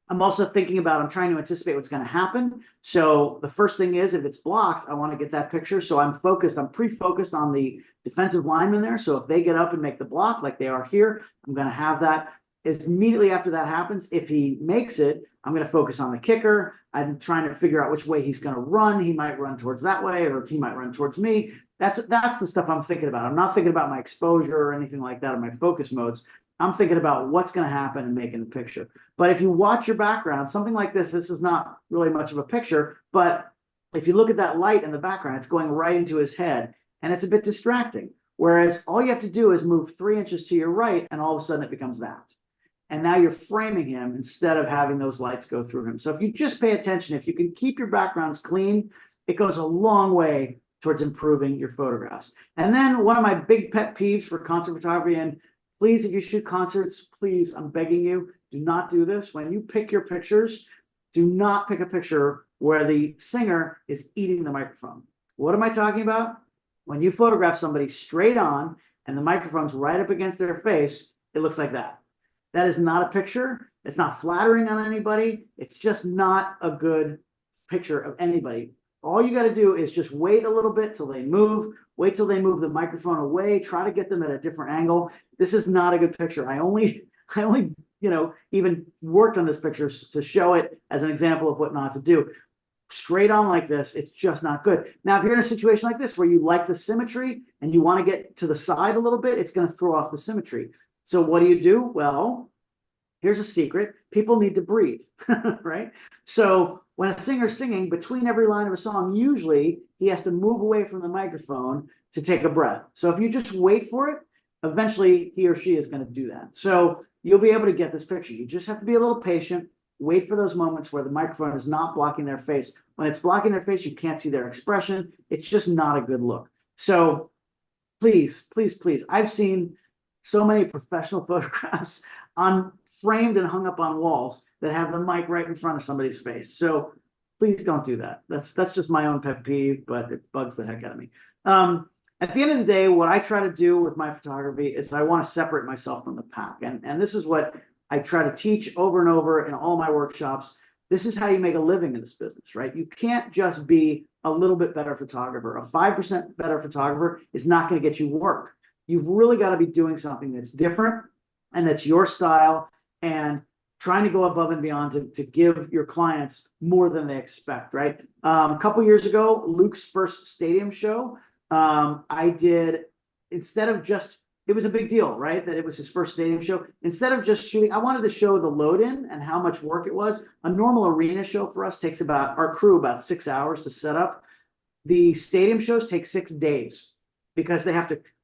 I'm also thinking about, I'm trying to anticipate what's going to happen. So the first thing is, if it's blocked, I want to get that picture. So I'm pre-focused on the defensive lineman there. So if they get up and make the block like they are here, I'm going to have that. Immediately after that happens, if he makes it, I'm going to focus on the kicker. I'm trying to figure out which way he's going to run. He might run towards that way, or he might run towards me. That's the stuff I'm thinking about. I'm not thinking about my exposure or anything like that, or my focus modes. I'm thinking about what's going to happen and making the picture. But if you watch your background, something like this is not really much of a picture, but if you look at that light in the background, it's going right into his head, and it's a bit distracting. Whereas all you have to do is move 3 inches to your right, and all of a sudden it becomes that. And now you're framing him instead of having those lights go through him. So if you just pay attention, if you can keep your backgrounds clean, it goes a long way towards improving your photographs. And then one of my big pet peeves for concert photography, and please, if you shoot concerts, please, I'm begging you, do not do this. When you pick your pictures, do not pick a picture where the singer is eating the microphone. What am I talking about? When you photograph somebody straight on and the microphone's right up against their face, it looks like that. That is not a picture. It's not flattering on anybody. It's just not a good picture of anybody. All you got to do is just wait a little bit till they move. Wait till they move the microphone away. Try to get them at a different angle. This is not a good picture. I only, even worked on this picture to show it as an example of what not to do. Straight on like this, it's just not good. Now, if you're in a situation like this where you like the symmetry and you want to get to the side a little bit, it's going to throw off the symmetry. So what do? Well, here's a secret. People need to breathe, right? So when a singer's singing, between every line of a song, usually he has to move away from the microphone to take a breath. So if you just wait for it, eventually he or she is going to do that. So you'll be able to get this picture. You just have to be a little patient. Wait for those moments where the microphone is not blocking their face. When it's blocking their face, you can't see their expression. It's just not a good look. So please, please, please. I've seen so many professional photographs framed and hung up on walls that have the mic right in front of somebody's face. So please don't do that. That's just my own pet peeve, but it bugs the heck out of me. At the end of the day, what I try to do with my photography is I want to separate myself from the pack. And this is what I try to teach over and over in all my workshops. This is how you make a living in this business, right? You can't just be a little bit better photographer. A 5% better photographer is not going to get you work. You've really got to be doing something that's different and that's your style, and trying to go above and beyond to give your clients more than they expect, right? A couple years ago, Luke's first stadium show, I did, instead of just, it was a big deal, right? That it was his first stadium show. Instead of just shooting, I wanted to show the load in and how much work it was. A normal arena show for us takes our crew about 6 hours to set up. The stadium shows take 6 days because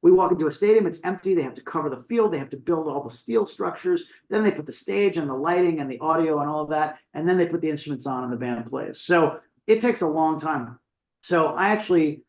we walk into a stadium, it's empty, they have to cover the field, they have to build all the steel structures, then they put the stage and the lighting and the audio and all of that, and then they put the instruments on and the band plays. So it takes a long time. So I actually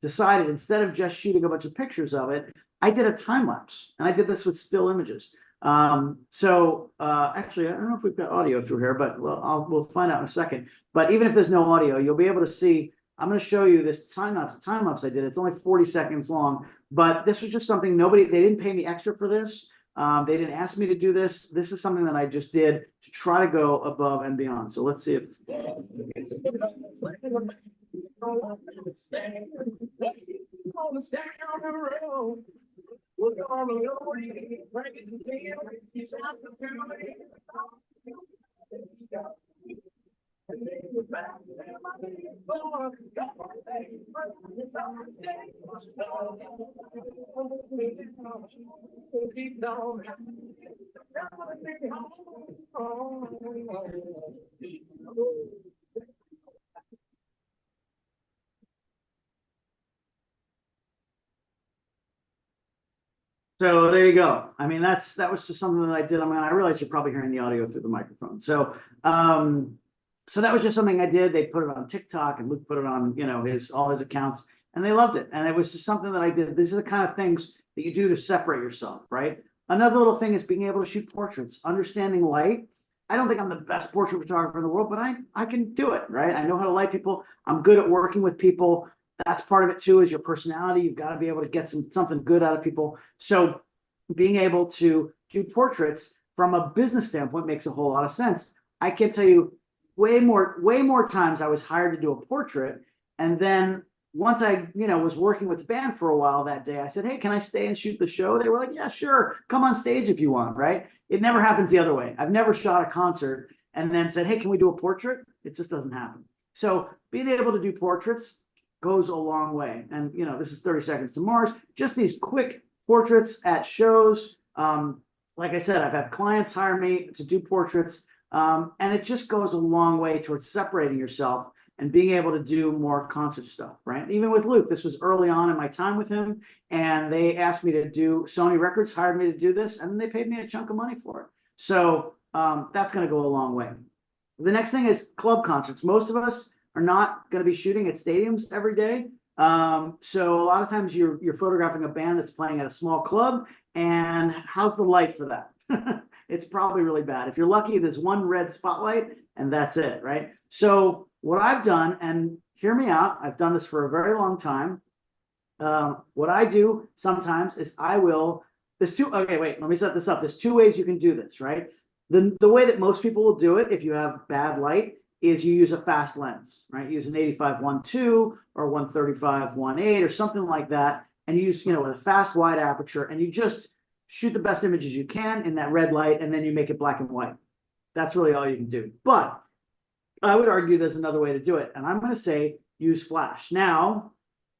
decided, instead of just shooting a bunch of pictures of it, I did a time lapse, and I did this with still images. Actually, I don't know if we've got audio through here, but we'll find out in a second. But even if there's no audio, you'll be able to see. I'm going to show you this time lapse I did. It's only 40 seconds long, but this was just something they didn't pay me extra for this. They didn't ask me to do this. This is something that I just did to try to go above and beyond. So let's see if. So there you go. I mean, that was just something that I did. I mean, I realize you're probably hearing the audio through the microphone. So that was just something I did. They put it on TikTok, and Luke put it on, all his accounts, and they loved it. And it was just something that I did. These are the kind of things that you do to separate yourself, right? Another little thing is being able to shoot portraits, understanding light. I don't think I'm the best portrait photographer in the world, but I can do it, right? I know how to light people. I'm good at working with people. That's part of it too, is your personality. You've got to be able to get something good out of people. So being able to do portraits from a business standpoint makes a whole lot of sense. I can tell you way more times I was hired to do a portrait. And then once I, was working with the band for a while that day, I said, hey, can I stay and shoot the show? They were like, yeah, sure. Come on stage if you want, right? It never happens the other way. I've never shot a concert and then said, hey, can we do a portrait? It just doesn't happen. So being able to do portraits goes a long way. And, this is 30 Seconds to Mars, just these quick portraits at shows. Like I said, I've had clients hire me to do portraits. And it just goes a long way towards separating yourself and being able to do more concert stuff, right? Even with Luke, this was early on in my time with him, and they asked me to do, Sony Records hired me to do this, and they paid me a chunk of money for it. So that's going to go a long way. The next thing is club concerts. Most of us are not going to be shooting at stadiums every day. So a lot of times you're photographing a band that's playing at a small club, and how's the light for that? It's probably really bad. If you're lucky, there's one red spotlight and that's it, right? So what I've done, and hear me out, I've done this for a very long time. What I do sometimes is okay, wait, let me set this up. There's two ways you can do this, right? The way that most people will do it, if you have bad light, is you use a fast lens, right? Use an 85-1.2 or 135-1.8 or something like that. And you use, with a fast wide aperture, and you just shoot the best images you can in that red light, and then you make it black and white. That's really all you can do. But I would argue there's another way to do it. And I'm going to say use flash. Now,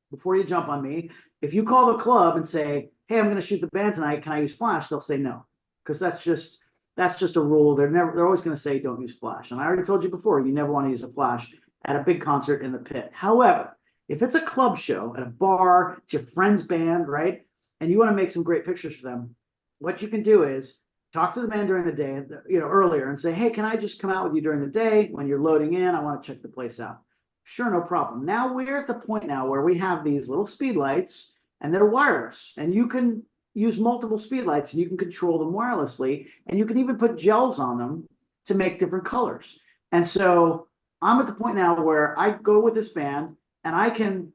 before you jump on me, if you call the club and say, hey, I'm going to shoot the band tonight, can I use flash? They'll say no, because that's just a rule. They're always going to say don't use flash. And I already told you before, you never want to use a flash at a big concert in the pit. However, if it's a club show at a bar, it's your friend's band, right? And you want to make some great pictures for them, what you can do is talk to the band during the day, earlier, and say, hey, can I just come out with you during the day when you're loading in? I want to check the place out. Sure, no problem. Now we're at the point now where we have these little speed lights, and they're wireless, and you can use multiple speed lights, and you can control them wirelessly, and you can even put gels on them to make different colors. And so I'm at the point now where I go with this band, and I can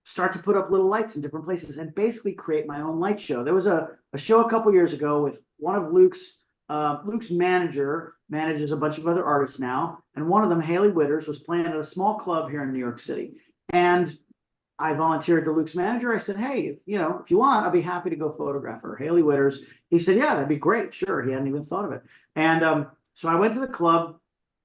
start to put up little lights in different places and basically create my own light show. There was a show a couple years ago with one of Luke's manager manages a bunch of other artists now. And one of them, Haley Witters, was playing at a small club here in New York City. And I volunteered to Luke's manager. I said, hey, if you want, I'll be happy to go photograph her. Haley Witters. He said, yeah, that'd be great. Sure. He hadn't even thought of it. And so I went to the club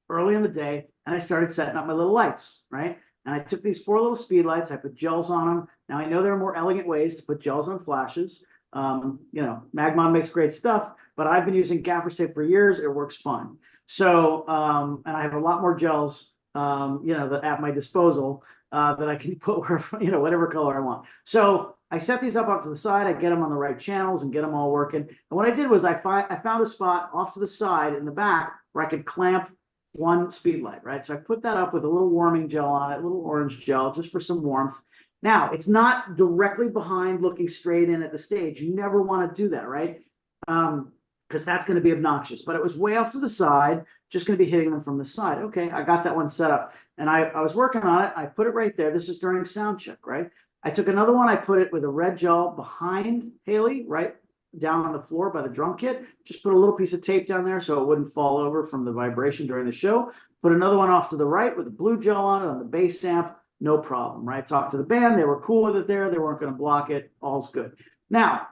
early in the day, and I started setting up my little lights, right? And I took these 4 little speed lights, I put gels on them. Now I know there are more elegant ways to put gels on flashes. Magmon makes great stuff, but I've been using gaffer's tape for years. It works fine. So, and I have a lot more gels, at my disposal that I can put whatever color I want. So I set these up off to the side. I get them on the right channels and get them all working. And what I did was I found a spot off to the side in the back where I could clamp one speed light, right? So I put that up with a little warming gel on it, a little orange gel, just for some warmth. Now, it's not directly behind looking straight in at the stage. You never want to do that, right? Because that's going to be obnoxious. But it was way off to the side, just going to be hitting them from the side. Okay, I got that one set up. And I was working on it. I put it right there. This is during sound check, right? I took another one. I put it with a red gel behind Haley, right down on the floor by the drum kit. Just put a little piece of tape down there so it wouldn't fall over from the vibration during the show. Put another one off to the right with a blue gel on it on the bass amp. No problem, right? Talked to the band. They were cool with it there. They weren't going to block it. All's good. Now,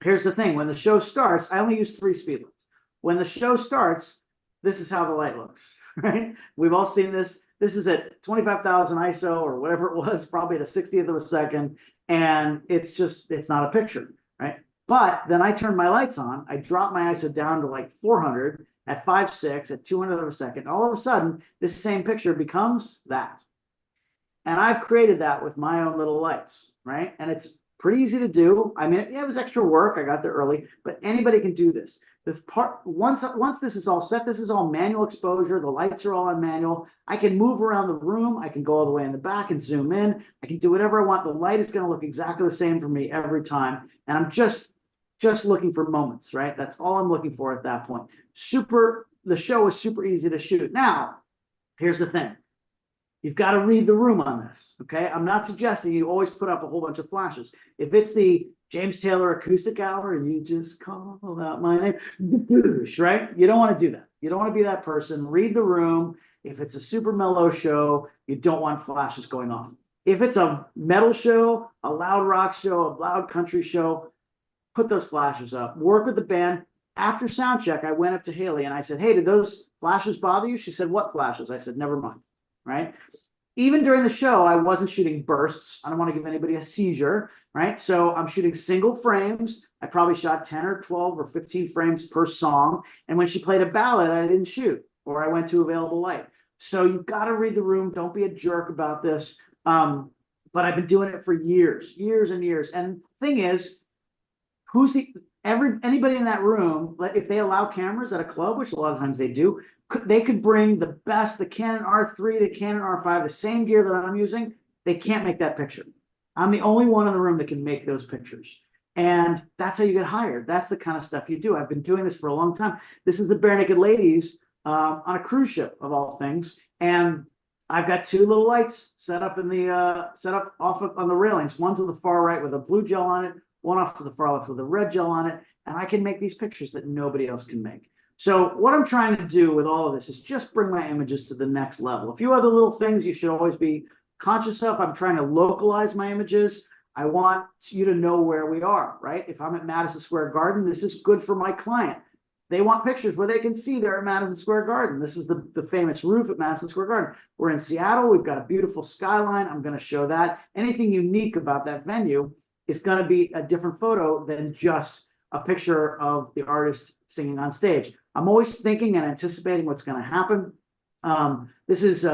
here's the thing. When the show starts, I only use 3 speed lights. When the show starts, this is how the light looks. right? We've all seen this. This is at 25,000 ISO or whatever it was, probably at a 60th of a second. And it's not a picture, right? But then I turn my lights on, I drop my ISO down to like 400 at 5.6 at 200 of a second. All of a sudden, this same picture becomes that. And I've created that with my own little lights, right? And it's pretty easy to do. I mean, yeah, it was extra work. I got there early, but anybody can do this. The part once this is all set, this is all manual exposure. The lights are all on manual. I can move around the room. I can go all the way in the back and zoom in. I can do whatever I want. The light is going to look exactly the same for me every time. And I'm just looking for moments, right? That's all I'm looking for at that point. The show is super easy to shoot. Now, here's the thing. You've got to read the room on this, okay? I'm not suggesting you always put up a whole bunch of flashes. If it's the James Taylor acoustic hour and you just call out my name, right? You don't want to do that. You don't want to be that person. Read the room. If it's a super mellow show, you don't want flashes going off. If it's a metal show, a loud rock show, a loud country show, put those flashes up. Work with the band. After sound check, I went up to Haley and I said, hey, did those flashes bother you? She said, what flashes? I said, never mind. Right? Even during the show, I wasn't shooting bursts. I don't want to give anybody a seizure, right? So I'm shooting single frames. I probably shot 10 or 12 or 15 frames per song. And when she played a ballad, I didn't shoot, or I went to available light. So you've got to read the room. Don't be a jerk about this. But I've been doing it for years and years. And the thing is, anybody in that room, if they allow cameras at a club, which a lot of times they do, they could bring the Canon R3, the Canon R5, the same gear that I'm using. They can't make that picture. I'm the only one in the room that can make those pictures. And that's how you get hired. That's the kind of stuff you do. I've been doing this for a long time. This is the Bare Naked Ladies on a cruise ship of all things. And I've got two little lights set up on the railings. One's on the far right with a blue gel on it, one off to the far left with a red gel on it. And I can make these pictures that nobody else can make. So what I'm trying to do with all of this is just bring my images to the next level. A few other little things you should always be conscious of. I'm trying to localize my images. I want you to know where we are, right? If I'm at Madison Square Garden, this is good for my client. They want pictures where they can see they're at Madison Square Garden. This is the famous roof at Madison Square Garden. We're in Seattle. We've got a beautiful skyline. I'm going to show that. Anything unique about that venue is going to be a different photo than just a picture of the artist singing on stage. I'm always thinking and anticipating what's going to happen. This is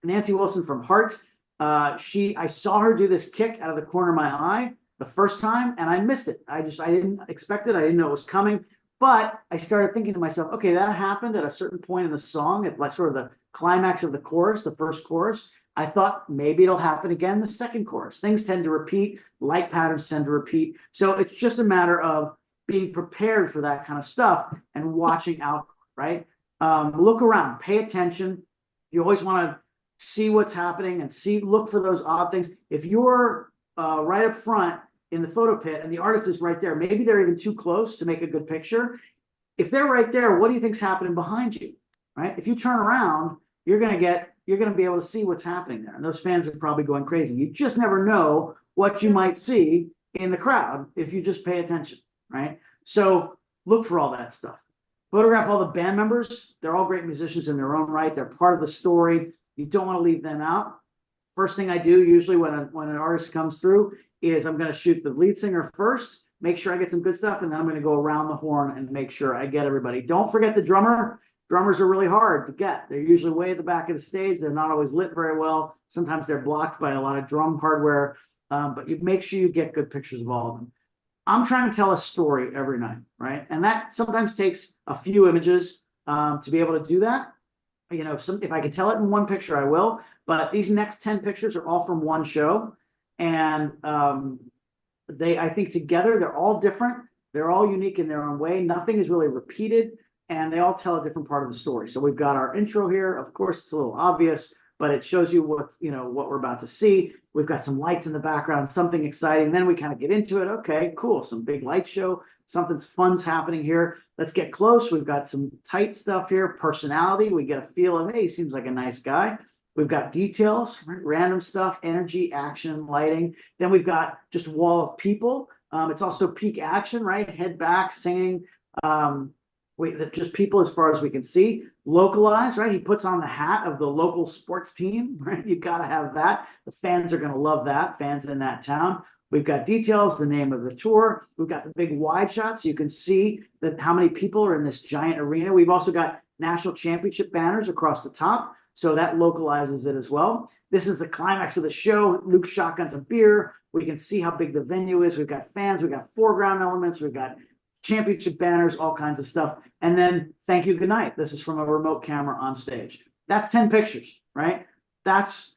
Nancy Wilson from Heart. I saw her do this kick out of the corner of my eye the first time, and I missed it. I didn't expect it. I didn't know it was coming. But I started thinking to myself, okay, that happened at a certain point in the song, at like sort of the climax of the chorus, the first chorus. I thought maybe it'll happen again the second chorus. Things tend to repeat, light patterns tend to repeat. So it's just a matter of being prepared for that kind of stuff and watching out, right? Look around, pay attention. You always want to see what's happening and look for those odd things. If you're right up front in the photo pit and the artist is right there, maybe they're even too close to make a good picture. If they're right there, what do you think's happening behind you, right? If you turn around, you're going to be able to see what's happening there. And those fans are probably going crazy. You just never know what you might see in the crowd if you just pay attention, right? So look for all that stuff. Photograph all the band members. They're all great musicians in their own right. They're part of the story. You don't want to leave them out. First thing I do usually when an artist comes through is I'm going to shoot the lead singer first, make sure I get some good stuff, and then I'm going to go around the horn and make sure I get everybody. Don't forget the drummer. Drummers are really hard to get. They're usually way at the back of the stage. They're not always lit very well. Sometimes they're blocked by a lot of drum hardware, but you make sure you get good pictures of all of them. I'm trying to tell a story every night, right? And that sometimes takes a few images to be able to do that. You know, if I can tell it in one picture, I will. But these next 10 pictures are all from one show. And I think together, they're all different. They're all unique in their own way. Nothing is really repeated. And they all tell a different part of the story. So we've got our intro here. Of course, it's a little obvious, but it shows you what we're about to see. We've got some lights in the background, something exciting. Then we kind of get into it. Okay, cool. Some big light show. Something's fun's happening here. Let's get close. We've got some tight stuff here. Personality. We get a feel of, hey, he seems like a nice guy. We've got details, random stuff, energy, action, lighting. Then we've got just a wall of people. It's also peak action, right? Head back, singing. just people as far as we can see, localized, right? He puts on the hat of the local sports team, right? You got to have that. The fans are going to love that, fans in that town. We've got details, the name of the tour. We've got the big wide shots. So you can see that how many people are in this giant arena. We've also got national championship banners across the top. So that localizes it as well. This is the climax of the show. Luke shotguns a beer. We can see how big the venue is. We've got fans. We've got foreground elements. We've got championship banners, all kinds of stuff. And then thank you, good night. This is from a remote camera on stage. That's 10 pictures, right? That's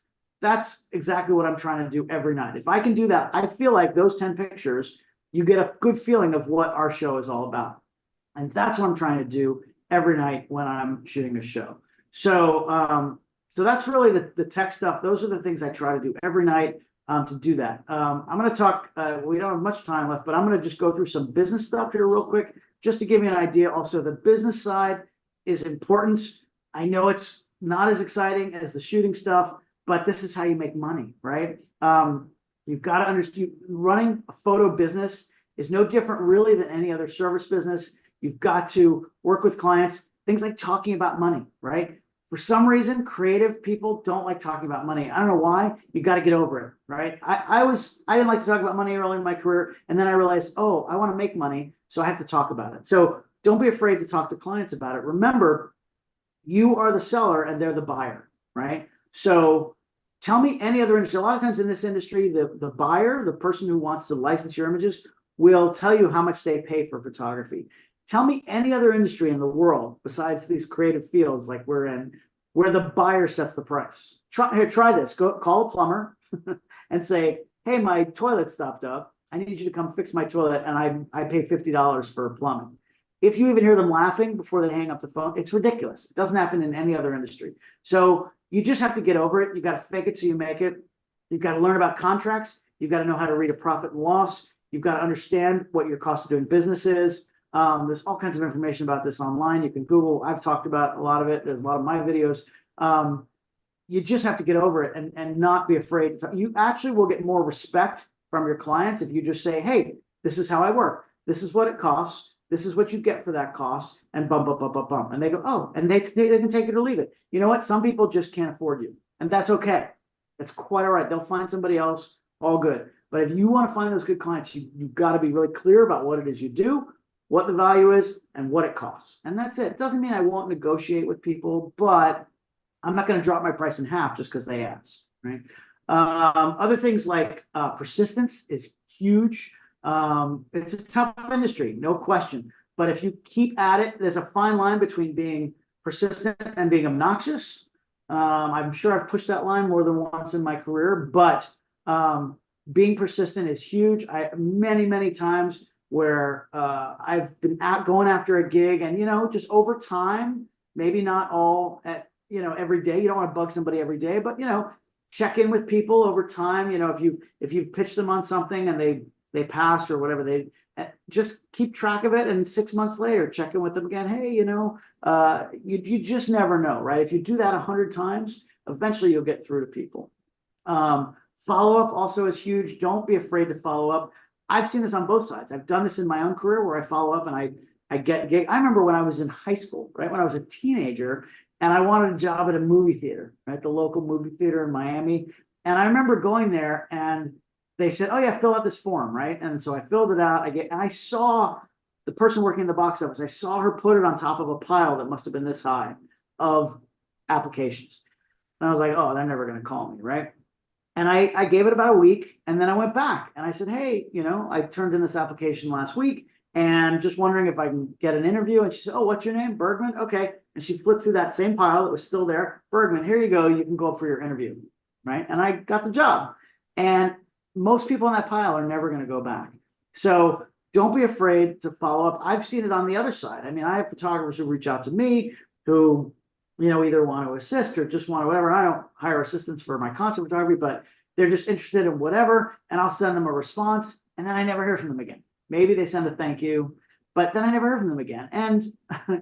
exactly what I'm trying to do every night. If I can do that, I feel like those 10 pictures, you get a good feeling of what our show is all about. And that's what I'm trying to do every night when I'm shooting a show. So, so that's really the tech stuff. Those are the things I try to do every night to do that. I'm going to talk, we don't have much time left, but I'm going to just go through some business stuff here real quick, just to give you an idea. Also, the business side is important. I know it's not as exciting as the shooting stuff, but this is how you make money, right? You've got to understand, running a photo business is no different really than any other service business. You've got to work with clients, things like talking about money, right? For some reason, creative people don't like talking about money. I don't know why. You got to get over it, right? I didn't like to talk about money early in my career, and then I realized, oh, I want to make money, so I have to talk about it. So don't be afraid to talk to clients about it. Remember, you are the seller and they're the buyer, right? So tell me any other industry. A lot of times in this industry, the buyer, the person who wants to license your images, will tell you how much they pay for photography. Tell me any other industry in the world besides these creative fields like we're in, where the buyer sets the price. Try this. Go call a plumber and say, hey, my toilet stopped up. I need you to come fix my toilet, and I pay $50 for plumbing. If you even hear them laughing before they hang up the phone, it's ridiculous. It doesn't happen in any other industry. So you just have to get over it. You got to fake it till you make it. You've got to learn about contracts. You've got to know how to read a profit and loss. You've got to understand what your cost of doing business is. There's all kinds of information about this online. You can Google. I've talked about a lot of it. There's a lot of my videos. You just have to get over it and not be afraid. You actually will get more respect from your clients if you just say, hey, this is how I work. This is what it costs. This is what you get for that cost, and bump, bump, bump, bump, bump. And they go, oh, and they can take it or leave it. You know what? Some people just can't afford you, and that's okay. That's quite all right. They'll find somebody else, all good. But if you want to find those good clients, you've got to be really clear about what it is you do, what the value is, and what it costs. And that's it. It doesn't mean I won't negotiate with people, but I'm not going to drop my price in half just because they ask, right? Other things like persistence is huge. It's a tough industry, no question. But if you keep at it, there's a fine line between being persistent and being obnoxious. I'm sure I've pushed that line more than once in my career, but being persistent is huge. Many times where I've been going after a gig, and just over time, maybe not all at every day. You don't want to bug somebody every day, but check in with people over time. If you've pitched them on something and they passed or whatever, they just keep track of it, and 6 months later check in with them again. Hey, you just never know, right? If you do that 100 times, eventually you'll get through to people. Follow-up also is huge. Don't be afraid to follow up. I've seen this on both sides. I've done this in my own career where I follow up and I get gig. I remember when I was in high school, right? When I was a teenager and I wanted a job at a movie theater, right? The local movie theater in Miami. And I remember going there and they said, oh yeah, fill out this form, right? And so I filled it out. And I saw the person working in the box office. I saw her put it on top of a pile that must have been this high of applications. And I was like, oh, they're never going to call me, right? And I gave it about a week, and then I went back and I said, hey, I turned in this application last week and just wondering if I can get an interview. And she said, oh, what's your name? Bergman? Okay. And she flipped through that same pile that was still there. Bergman, here you go. You can go up for your interview, right? And I got the job. And most people in that pile are never going to go back. So don't be afraid to follow up. I've seen it on the other side. I mean, I have photographers who reach out to me who either want to assist or just want to whatever. I don't hire assistants for my concert photography, but they're just interested in whatever, and I'll send them a response, and then I never hear from them again. Maybe they send a thank you, but then I never hear from them again. And,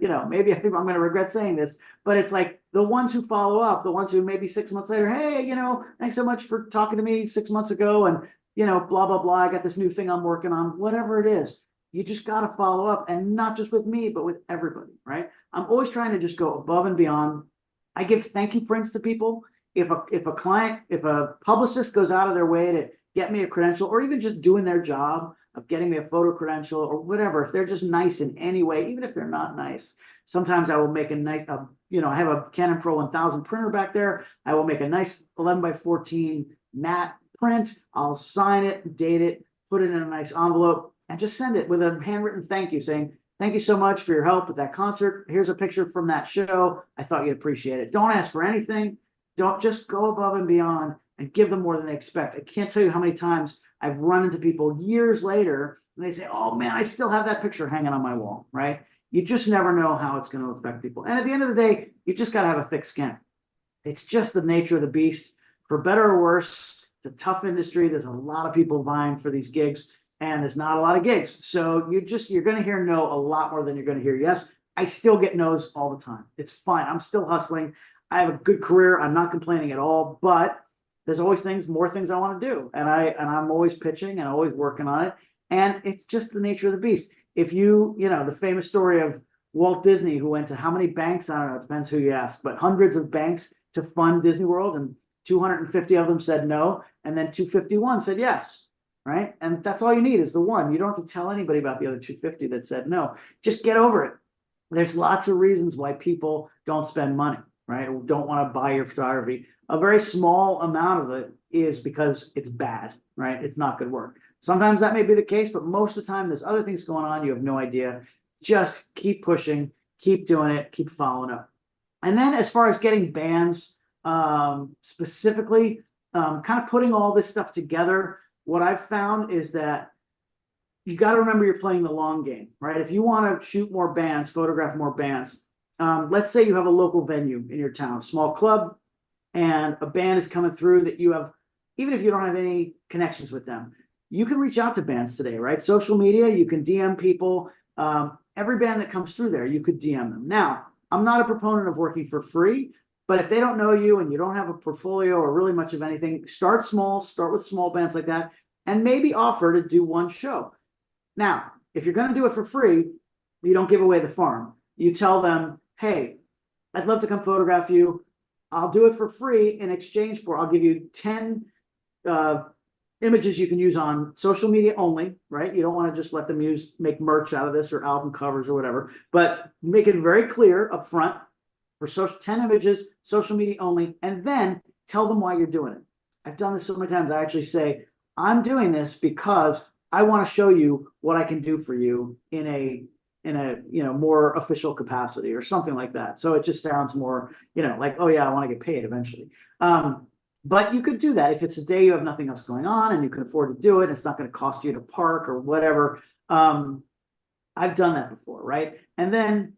maybe I'm going to regret saying this, but it's like the ones who follow up, the ones who maybe 6 months later, hey, thanks so much for talking to me 6 months ago, and, blah, blah, blah, I got this new thing I'm working on, whatever it is. you just got to follow up, and not just with me, but with everybody, right? I'm always trying to just go above and beyond. I give thank you prints to people. If a publicist goes out of their way to get me a credential, or even just doing their job of getting me a photo credential or whatever, if they're just nice in any way, even if they're not nice, sometimes I will make a nice, I have a Canon Pro 1000 printer back there. I will make a nice 11x14 matte print. I'll sign it, date it, put it in a nice envelope, and just send it with a handwritten thank you saying, thank you so much for your help at that concert. Here's a picture from that show. I thought you'd appreciate it. Don't ask for anything. Don't, just go above and beyond and give them more than they expect. I can't tell you how many times I've run into people years later and they say, oh man, I still have that picture hanging on my wall, right? You just never know how it's going to affect people. And at the end of the day, you just got to have a thick skin. It's just the nature of the beast. For better or worse, it's a tough industry. There's a lot of people vying for these gigs, and there's not a lot of gigs. So you're going to hear no a lot more than you're going to hear yes. I still get no's all the time. It's fine. I'm still hustling. I have a good career. I'm not complaining at all, but there's always more things I want to do. And I'm always pitching and always working on it. And it's just the nature of the beast. If the famous story of Walt Disney, who went to how many banks? I don't know, it depends who you ask, but hundreds of banks to fund Disney World, and 250 of them said no, and then 251 said yes, right? And that's all you need is the one. You don't have to tell anybody about the other 250 that said no. Just get over it. There's lots of reasons why people don't spend money, right? Or don't want to buy your photography. A very small amount of it is because it's bad, right? It's not good work. Sometimes that may be the case, but most of the time there's other things going on. You have no idea. Just keep pushing, keep doing it, keep following up. And then as far as getting bands, specifically, kind of putting all this stuff together, what I've found is that you got to remember you're playing the long game, right? If you want to shoot more bands, photograph more bands, let's say you have a local venue in your town, small club, and a band is coming through that you have, even if you don't have any connections with them, you can reach out to bands today, right? Social media, you can DM people. Every band that comes through there, you could DM them. Now, I'm not a proponent of working for free, but if they don't know you and you don't have a portfolio or really much of anything, start small, start with small bands like that, and maybe offer to do one show. Now, if you're going to do it for free, you don't give away the farm. You tell them, hey, I'd love to come photograph you. I'll do it for free in exchange for, I'll give you 10 images you can use on social media only, right? You don't want to just let them make merch out of this or album covers or whatever, but make it very clear up front for 10 images, social media only, and then tell them why you're doing it. I've done this so many times. I actually say, I'm doing this because I want to show you what I can do for you in a more official capacity or something like that. So it just sounds more, like, oh yeah, I want to get paid eventually. But you could do that if it's a day you have nothing else going on and you can afford to do it. It's not going to cost you to park or whatever. I've done that before, right? And then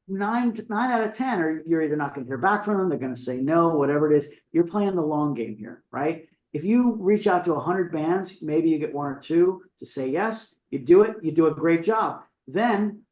9 out of 10, or you're either not going to hear back from them, they're going to say no, whatever it is. You're playing the long game here, right? If you reach out to 100 bands, maybe you get 1 or 2 to say yes. You do it. You do a great job. Then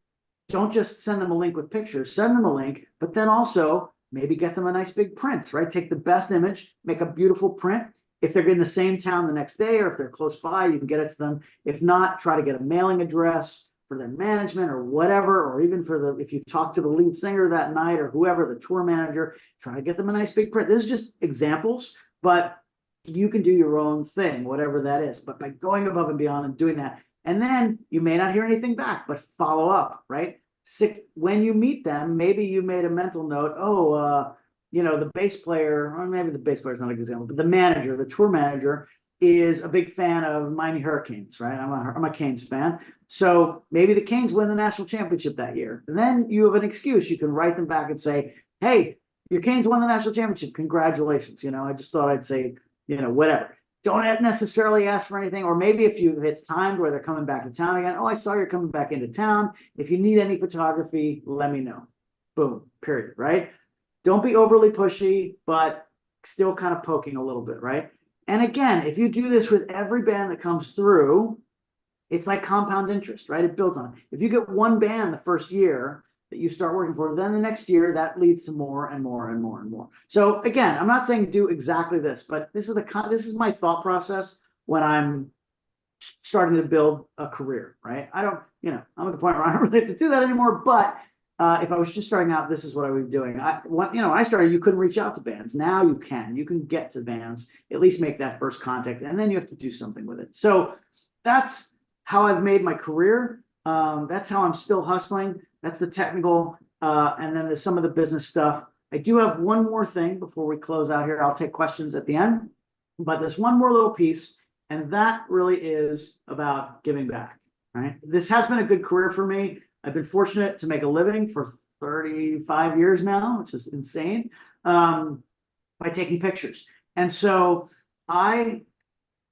don't just send them a link with pictures. Send them a link, but then also maybe get them a nice big print, right? Take the best image, make a beautiful print. If they're in the same town the next day, or if they're close by, you can get it to them. If not, try to get a mailing address for their management or whatever, or even if you talk to the lead singer that night or whoever, the tour manager, try to get them a nice big print. This is just examples, but you can do your own thing, whatever that is. But by going above and beyond and doing that, and then you may not hear anything back, but follow up, right? When you meet them, maybe you made a mental note, the bass player, or maybe the bass player is not a good example, but the manager, the tour manager is a big fan of Miami Hurricanes, right? I'm a Canes fan. So maybe the Canes win the national championship that year. And then you have an excuse. You can write them back and say, hey, your Canes won the national championship. Congratulations. I just thought I'd say, whatever. Don't necessarily ask for anything. Or maybe if it's timed where they're coming back to town again. Oh, I saw you're coming back into town. If you need any photography, let me know. Boom, period, right? Don't be overly pushy, but still kind of poking a little bit, right? And again, if you do this with every band that comes through, it's like compound interest, right? It builds on it. If you get one band the first year that you start working for, then the next year that leads to more and more and more and more. So again, I'm not saying do exactly this, but this is my thought process when I'm starting to build a career, right? I don't, I'm at the point where I don't really have to do that anymore, but if I was just starting out, this is what I was doing. When I started, you couldn't reach out to bands. Now you can get to bands, at least make that first contact, and then you have to do something with it. So that's how I've made my career. That's how I'm still hustling. That's the technical, and then there's some of the business stuff. I do have one more thing before we close out here. I'll take questions at the end, but there's one more little piece, and that really is about giving back, right? This has been a good career for me. I've been fortunate to make a living for 35 years now, which is insane, by taking pictures. And so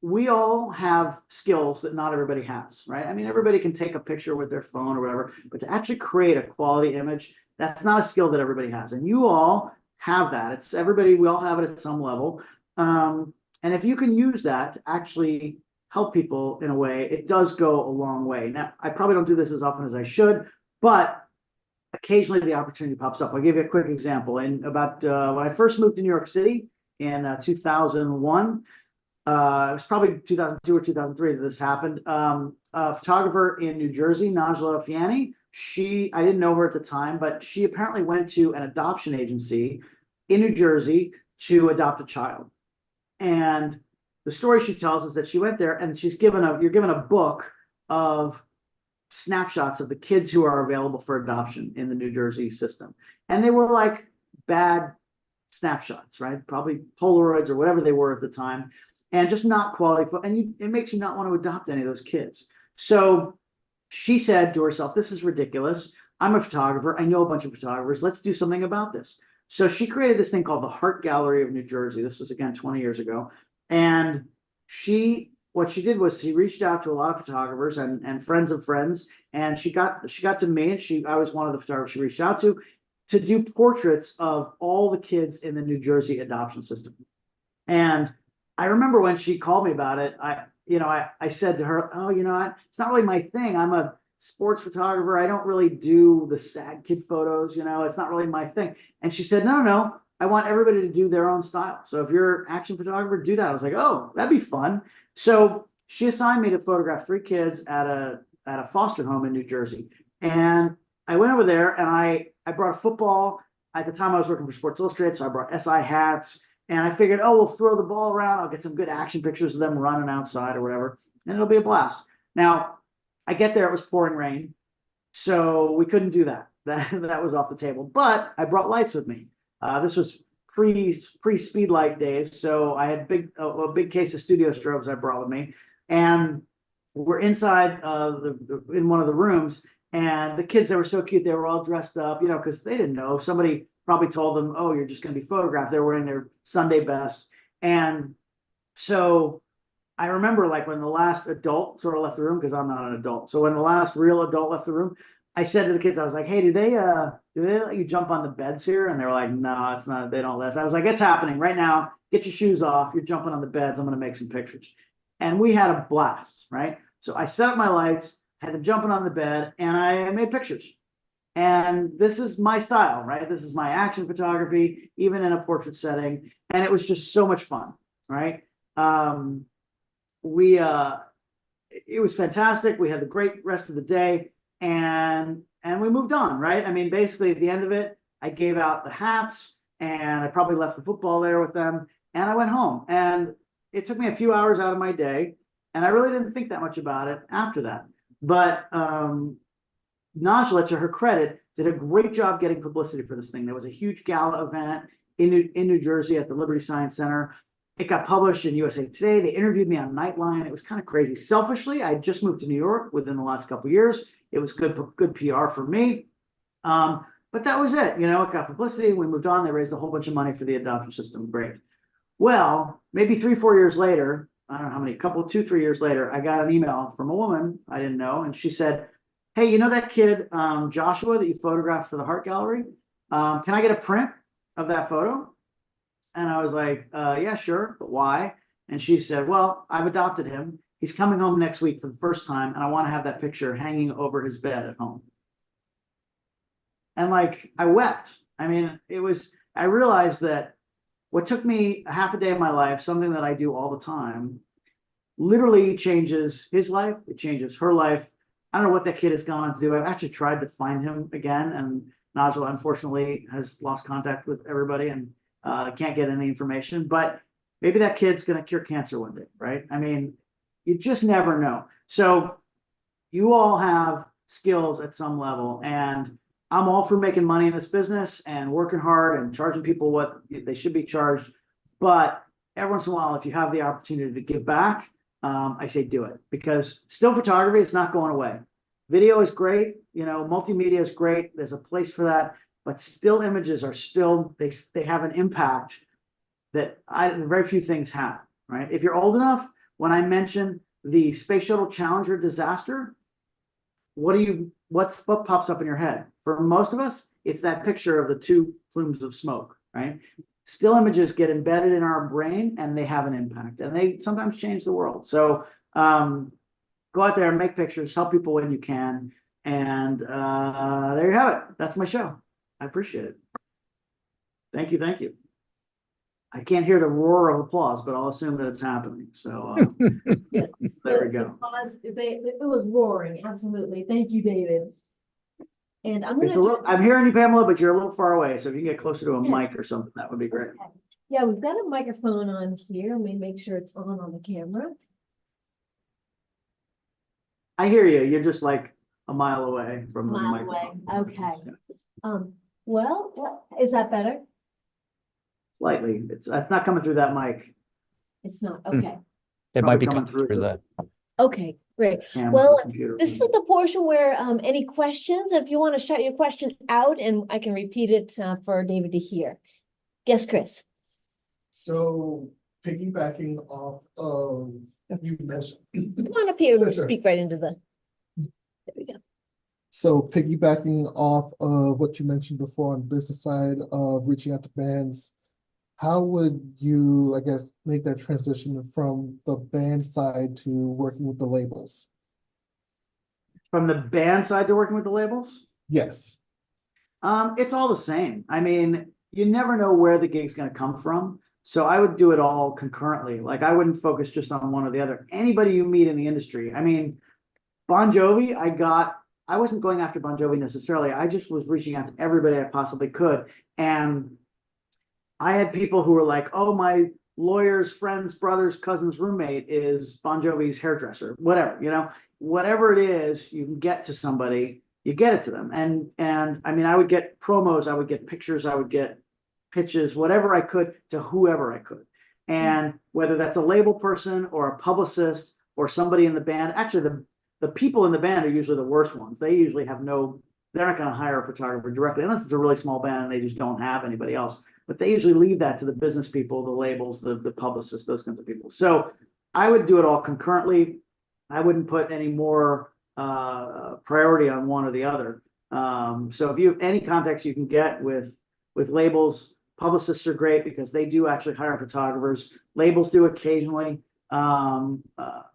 we all have skills that not everybody has, right? I mean, everybody can take a picture with their phone or whatever, but to actually create a quality image, that's not a skill that everybody has. And you all have that. It's everybody, we all have it at some level. And if you can use that to actually help people in a way, it does go a long way. Now, I probably don't do this as often as I should, but occasionally the opportunity pops up. I'll give you a quick example. And about when I first moved to New York City in 2001, it was probably 2002 or 2003 that this happened. A photographer in New Jersey, Najla Fiani, I didn't know her at the time, but she apparently went to an adoption agency in New Jersey to adopt a child. And the story she tells is that she went there and you're given a book of snapshots of the kids who are available for adoption in the New Jersey system. And they were like bad snapshots, right? Probably Polaroids or whatever they were at the time, and just not quality. And it makes you not want to adopt any of those kids. So she said to herself, this is ridiculous. I'm a photographer. I know a bunch of photographers. Let's do something about this. So she created this thing called the Heart Gallery of New Jersey. This was, again, 20 years ago. And what she did was she reached out to a lot of photographers and friends of friends. And she got to me, and I was one of the photographers she reached out to do portraits of all the kids in the New Jersey adoption system. And I remember when she called me about it, I said to her, oh, it's not really my thing. I'm a sports photographer. I don't really do the sad kid photos. It's not really my thing. And she said, no, I want everybody to do their own style. So if you're an action photographer, do that. I was like, oh, that'd be fun. So she assigned me to photograph 3 kids at a foster home in New Jersey. And I went over there and I brought a football. At the time I was working for Sports Illustrated, so I brought SI hats. And I figured, we'll throw the ball around. I'll get some good action pictures of them running outside or whatever, and it'll be a blast. Now, I get there, it was pouring rain, so we couldn't do that. That was off the table. But I brought lights with me. This was pre-speed light days, so I had a big case of studio strobes I brought with me, and we're inside in one of the rooms, and the kids, they were so cute. They were all dressed up, because they didn't know. Somebody probably told them, oh, you're just going to be photographed. They were in their Sunday best. And so I remember like when the last adult sort of left the room, because I'm not an adult. So when the last real adult left the room, I said to the kids, I was like, hey, do they let you jump on the beds here? And they were like, no, it's not, they don't let us. I was like, it's happening right now. Get your shoes off. You're jumping on the beds. I'm going to make some pictures. And we had a blast, right? So I set up my lights, had them jumping on the bed, and I made pictures. And this is my style, right? This is my action photography, even in a portrait setting. And it was just so much fun, right? It was fantastic. We had the great rest of the day, and we moved on, right? I mean, basically at the end of it, I gave out the hats, and I probably left the football there with them, and I went home. And it took me a few hours out of my day, and I really didn't think that much about it after that. But Najla, to her credit, did a great job getting publicity for this thing. There was a huge gala event in New Jersey at the Liberty Science Center. It got published in USA Today. They interviewed me on Nightline. It was kind of crazy. Selfishly, I just moved to New York within the last couple of years. It was good PR for me. But that was it. It got publicity. We moved on. They raised a whole bunch of money for the adoption system. Great. Well, maybe 3-4 years later, I don't know how many, 2-3 years later, I got an email from a woman I didn't know. And she said, hey, that kid, Joshua, that you photographed for the Heart Gallery? Can I get a print of that photo? And I was like, yeah, sure, but why? And she said, well, I've adopted him. He's coming home next week for the first time, and I want to have that picture hanging over his bed at home. And like, I wept. I mean, I realized that what took me a half a day of my life, something that I do all the time, literally changes his life. It changes her life. I don't know what that kid has gone on to do. I've actually tried to find him again, and Najla unfortunately has lost contact with everybody and can't get any information. But maybe that kid's going to cure cancer one day, right? I mean, you just never know. So you all have skills at some level, and I'm all for making money in this business and working hard and charging people what they should be charged. But every once in a while, if you have the opportunity to give back, I say do it, because still photography, it's not going away. Video is great, multimedia is great. There's a place for that, but still images are still, they have an impact that very few things have, right? If you're old enough, when I mention the Space Shuttle Challenger disaster, what pops up in your head? For most of us, it's that picture of the two plumes of smoke, right? Still images get embedded in our brain and they have an impact, and they sometimes change the world. So go out there and make pictures, help people when you can. And there you have it. That's my show. I appreciate it. Thank you. Thank you. I can't hear the roar of applause, but I'll assume that it's happening. So there we go. It was roaring, absolutely. Thank you, David. And I'm hearing you, Pamela, but you're a little far away. So if you can get closer to a mic or something, that would be great. Okay. Yeah, we've got a microphone on here. Let me make sure it's on the camera. I hear you. You're just like a mile away from the Mile microphone. away. Okay. Well, is that better? Slightly. It's not coming through that mic. It's not. Okay. It might be Probably coming through the. Okay, great. camera Well, or computer. This is the portion where any questions, if you want to shout your question out, and I can repeat it for David to hear. Yes, Chris. So piggybacking off of, you mentioned, Come on up here and Sure. speak right into the. There we go. so piggybacking off of what you mentioned before on the business side of reaching out to bands, how would you, I guess, make that transition from the band side to working with the labels? From the band side to working with the labels? Yes. It's all the same. I mean, you never know where the gig's going to come from. So I would do it all concurrently. Like, I wouldn't focus just on one or the other. Anybody you meet in the industry. I mean, Bon Jovi, I wasn't going after Bon Jovi necessarily. I just was reaching out to everybody I possibly could. And I had people who were like, oh, my lawyer's friend's brother's cousin's roommate is Bon Jovi's hairdresser, whatever, whatever it is, you can get to somebody, you get it to them. And I mean, I would get promos, I would get pictures, I would get pitches, whatever I could to whoever I could. And whether that's a label person or a publicist or somebody in the band, actually the people in the band are usually the worst ones. They usually have they're not going to hire a photographer directly unless it's a really small band and they just don't have anybody else. But they usually leave that to the business people, the labels, the publicists, those kinds of people. So I would do it all concurrently. I wouldn't put any more priority on one or the other. So if you have any contacts you can get with labels, publicists are great because they do actually hire photographers. Labels do occasionally.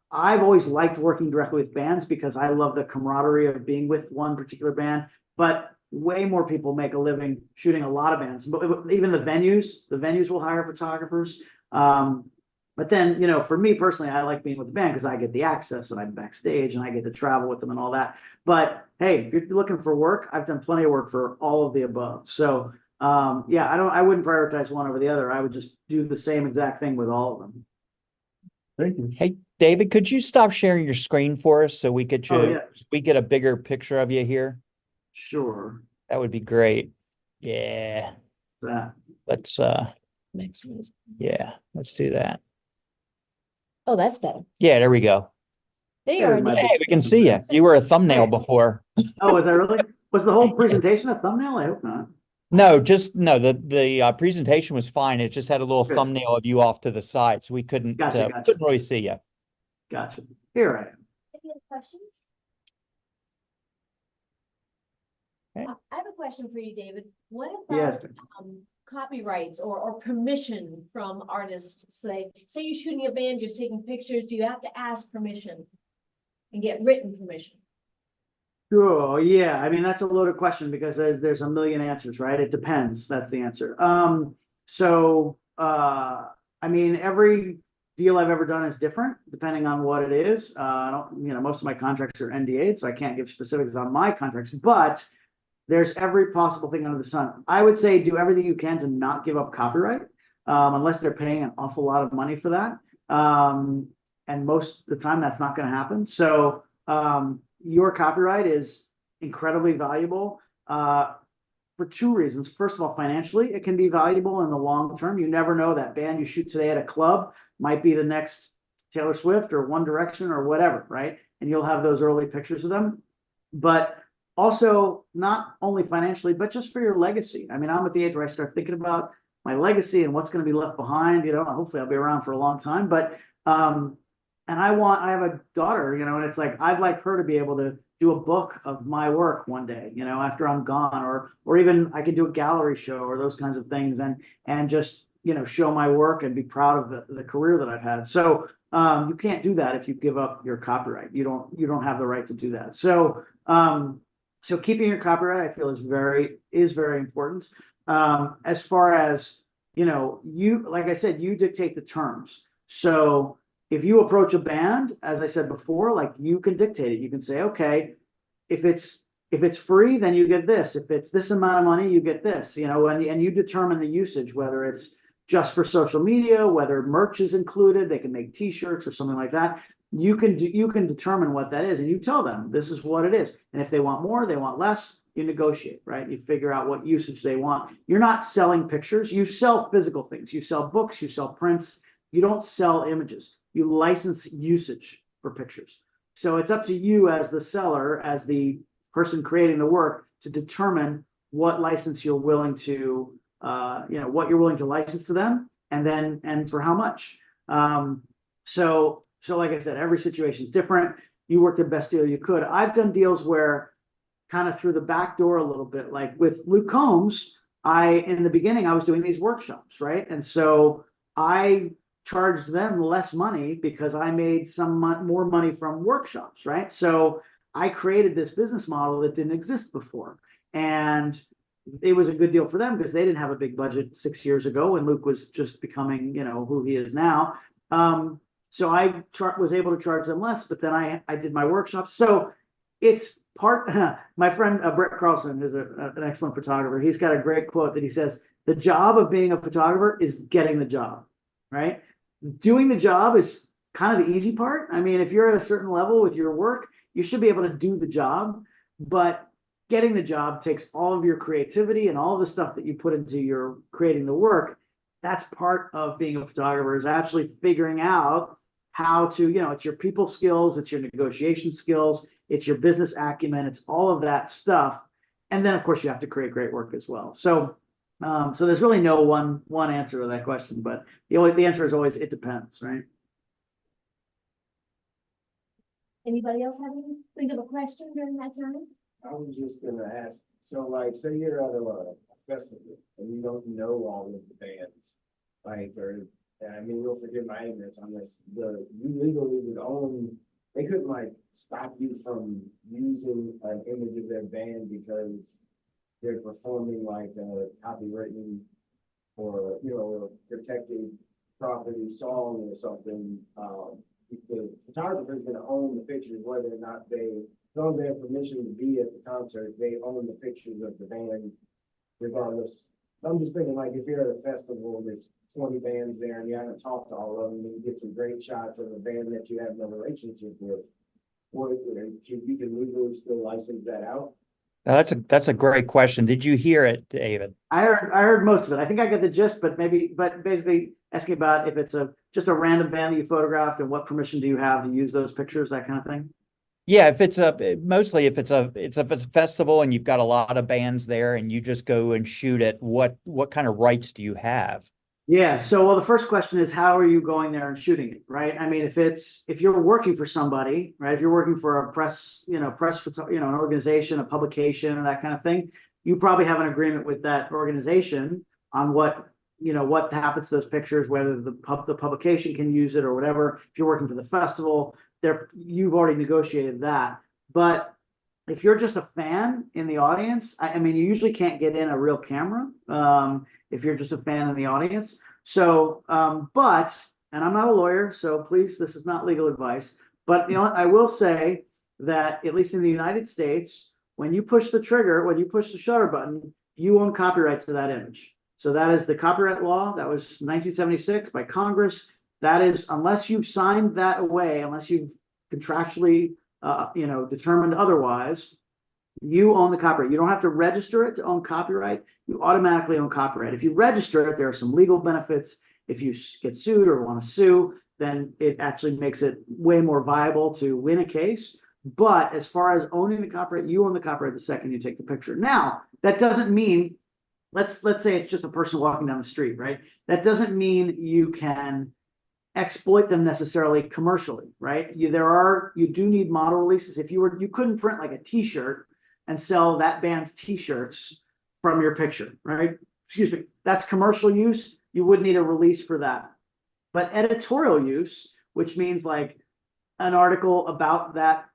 I've always liked working directly with bands because I love the camaraderie of being with one particular band, but way more people make a living shooting a lot of bands. But even the venues will hire photographers. But then, for me personally, I like being with the band because I get the access and I'm backstage and I get to travel with them and all that. But hey, if you're looking for work, I've done plenty of work for all of the above. So I wouldn't prioritize one over the other. I would just do the same exact thing with all of them. Thank you. Hey, David, could you stop sharing your screen for us so we get we get a bigger picture of you here? Sure. That would be great. Yeah. That. Let's Next one is. yeah, let's do that. Oh, that's better. Yeah, there we go. There you There's are. my Nick. Hey, we can see you. You were a thumbnail before. Oh, was that really? Was the whole presentation a thumbnail? I hope not. No, the presentation was fine. It just had a little Good. thumbnail of you off to the side, so we couldn't Gotcha. couldn't really see you. Gotcha. Here I am. Any other questions? Okay. I have a question for you, David. What Yes. about copyrights or permission from artists? Say you're shooting a band, you're taking pictures. Do you have to ask permission and get written permission? Sure, yeah. I mean, that's a loaded question because there's a million answers, right? It depends. That's the answer. I mean, every deal I've ever done is different depending on what it is. I don't, most of my contracts are NDA'd, so I can't give specifics on my contracts, but there's every possible thing under the sun. I would say do everything you can to not give up copyright, unless they're paying an awful lot of money for that. And most of the time that's not going to happen. So your copyright is incredibly valuable for two reasons. First of all, financially, it can be valuable in the long term. You never know, that band you shoot today at a club might be the next Taylor Swift or One Direction or whatever, right? And you'll have those early pictures of them. But also, not only financially, but just for your legacy. I mean, I'm at the age where I start thinking about my legacy and what's going to be left behind. Hopefully I'll be around for a long time. But and I have a daughter, and it's like I'd like her to be able to do a book of my work one day, after I'm gone, or even I could do a gallery show or those kinds of things, and just show my work and be proud of the career that I've had. So you can't do that if you give up your copyright. You don't have the right to do that. So so keeping your copyright, I feel, is very important. As far as you, like I said, you dictate the terms. So if you approach a band, as I said before, like, you can dictate it. You can say, okay, if it's free, then you get this. If it's this amount of money, you get this. And you determine the usage, whether it's just for social media, whether merch is included. They can make T-shirts or something like that. You can determine what that is, and you tell them this is what it is. And if they want more, they want less, you negotiate, right? You figure out what usage they want. You're not selling pictures. You sell physical things. You sell books. You sell prints. You don't sell images. You license usage for pictures. So it's up to you as the seller, as the person creating the work, to determine what license you're willing to, what you're willing to license to them, and for how much. So like I said, every situation is different. You work the best deal you could. I've done deals where, kind of through the back door a little bit, like with Luke Combs, in the beginning, I was doing these workshops, right? And so I charged them less money because I made some more money from workshops, right? So I created this business model that didn't exist before. And it was a good deal for them because they didn't have a big budget 6 years ago when Luke was just becoming, who he is now. So I was able to charge them less, but then I did my workshops. So it's part, my friend Brett Carlson is an excellent photographer. He's got a great quote that he says, the job of being a photographer is getting the job, right? Doing the job is kind of the easy part. I mean, if you're at a certain level with your work, you should be able to do the job, but getting the job takes all of your creativity and all of the stuff that you put into your creating the work. That's part of being a photographer, is actually figuring out how to, it's your people skills, it's your negotiation skills, it's your business acumen, it's all of that stuff. And then, of course, you have to create great work as well. So there's really no one answer to that question, but the answer is always, it depends, right? Anybody else have any, think of a question during that time? I was just gonna ask, so like, say you're at a festival and you don't know all of the bands, like, I mean, you'll forgive my ignorance on this, you legally would own, they couldn't like stop you from using an image of their band because they're performing like a copywritten or, protected property song or something. The photographer is gonna own the pictures, whether or not as long as they have permission to be at the concert, they own the pictures of the band regardless. I'm just thinking, like, if you're at a festival, there's 20 bands there and you haven't talked to all of them, and you get some great shots of a band that you have no relationship with, you can legally still license that out. Now, that's a great question. Did you hear it, David? I heard most of it. I think I get the gist, but basically asking about if it's just a random band that you photographed and what permission do you have to use those pictures, that kind of thing. Yeah, if it's a festival and you've got a lot of bands there and you just go and shoot it, what kind of rights do you have? Yeah. So, the first question is, how are you going there and shooting it, right? I mean, if you're working for somebody, right? If you're working for a press, an organization, a publication, and that kind of thing, you probably have an agreement with that organization on what happens to those pictures, whether the publication can use it or whatever. If you're working for the festival, you've already negotiated that. But if you're just a fan in the audience, I mean, you usually can't get in a real camera if you're just a fan in the audience. So, but and I'm not a lawyer, so please, this is not legal advice, but I will say that at least in the United States, when you push the trigger, when you push the shutter button, you own copyright to that image. So that is the copyright law. That was 1976 by Congress. That is, unless you've signed that away, unless you've contractually, determined otherwise, you own the copyright. You don't have to register it to own copyright. You automatically own copyright. If you register it, there are some legal benefits. If you get sued or want to sue, then it actually makes it way more viable to win a case. But as far as owning the copyright, you own the copyright the second you take the picture. Now, that doesn't mean, let's say it's just a person walking down the street, right? That doesn't mean you can exploit them necessarily commercially, right? You do need model releases. You couldn't print like a t-shirt and sell that band's t-shirts from your picture, right? Excuse me, that's commercial use. You would need a release for that. But editorial use, which means like an article about that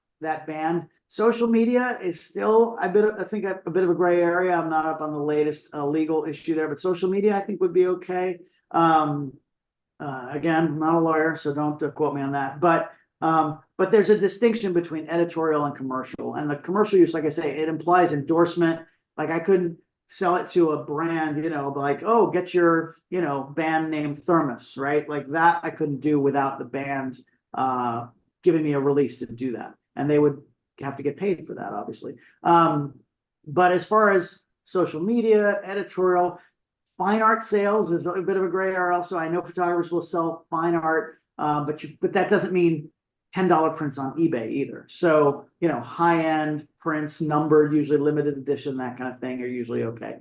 band, social media is still a bit of a gray area. I'm not up on the latest legal issue there, but social media I think would be okay. Again, I'm not a lawyer, so don't quote me on that. But there's a distinction between editorial and commercial. And the commercial use, like I say, it implies endorsement. Like I couldn't sell it to a brand, like, oh, get your, band name Thermos, right? Like that I couldn't do without the band giving me a release to do that. And they would have to get paid for that, obviously. But as far as social media, editorial, fine art sales is a bit of a gray area also. I know photographers will sell fine art, but that doesn't mean $10 prints on eBay either. So, high-end prints, numbered, usually limited edition, that kind of thing are usually okay.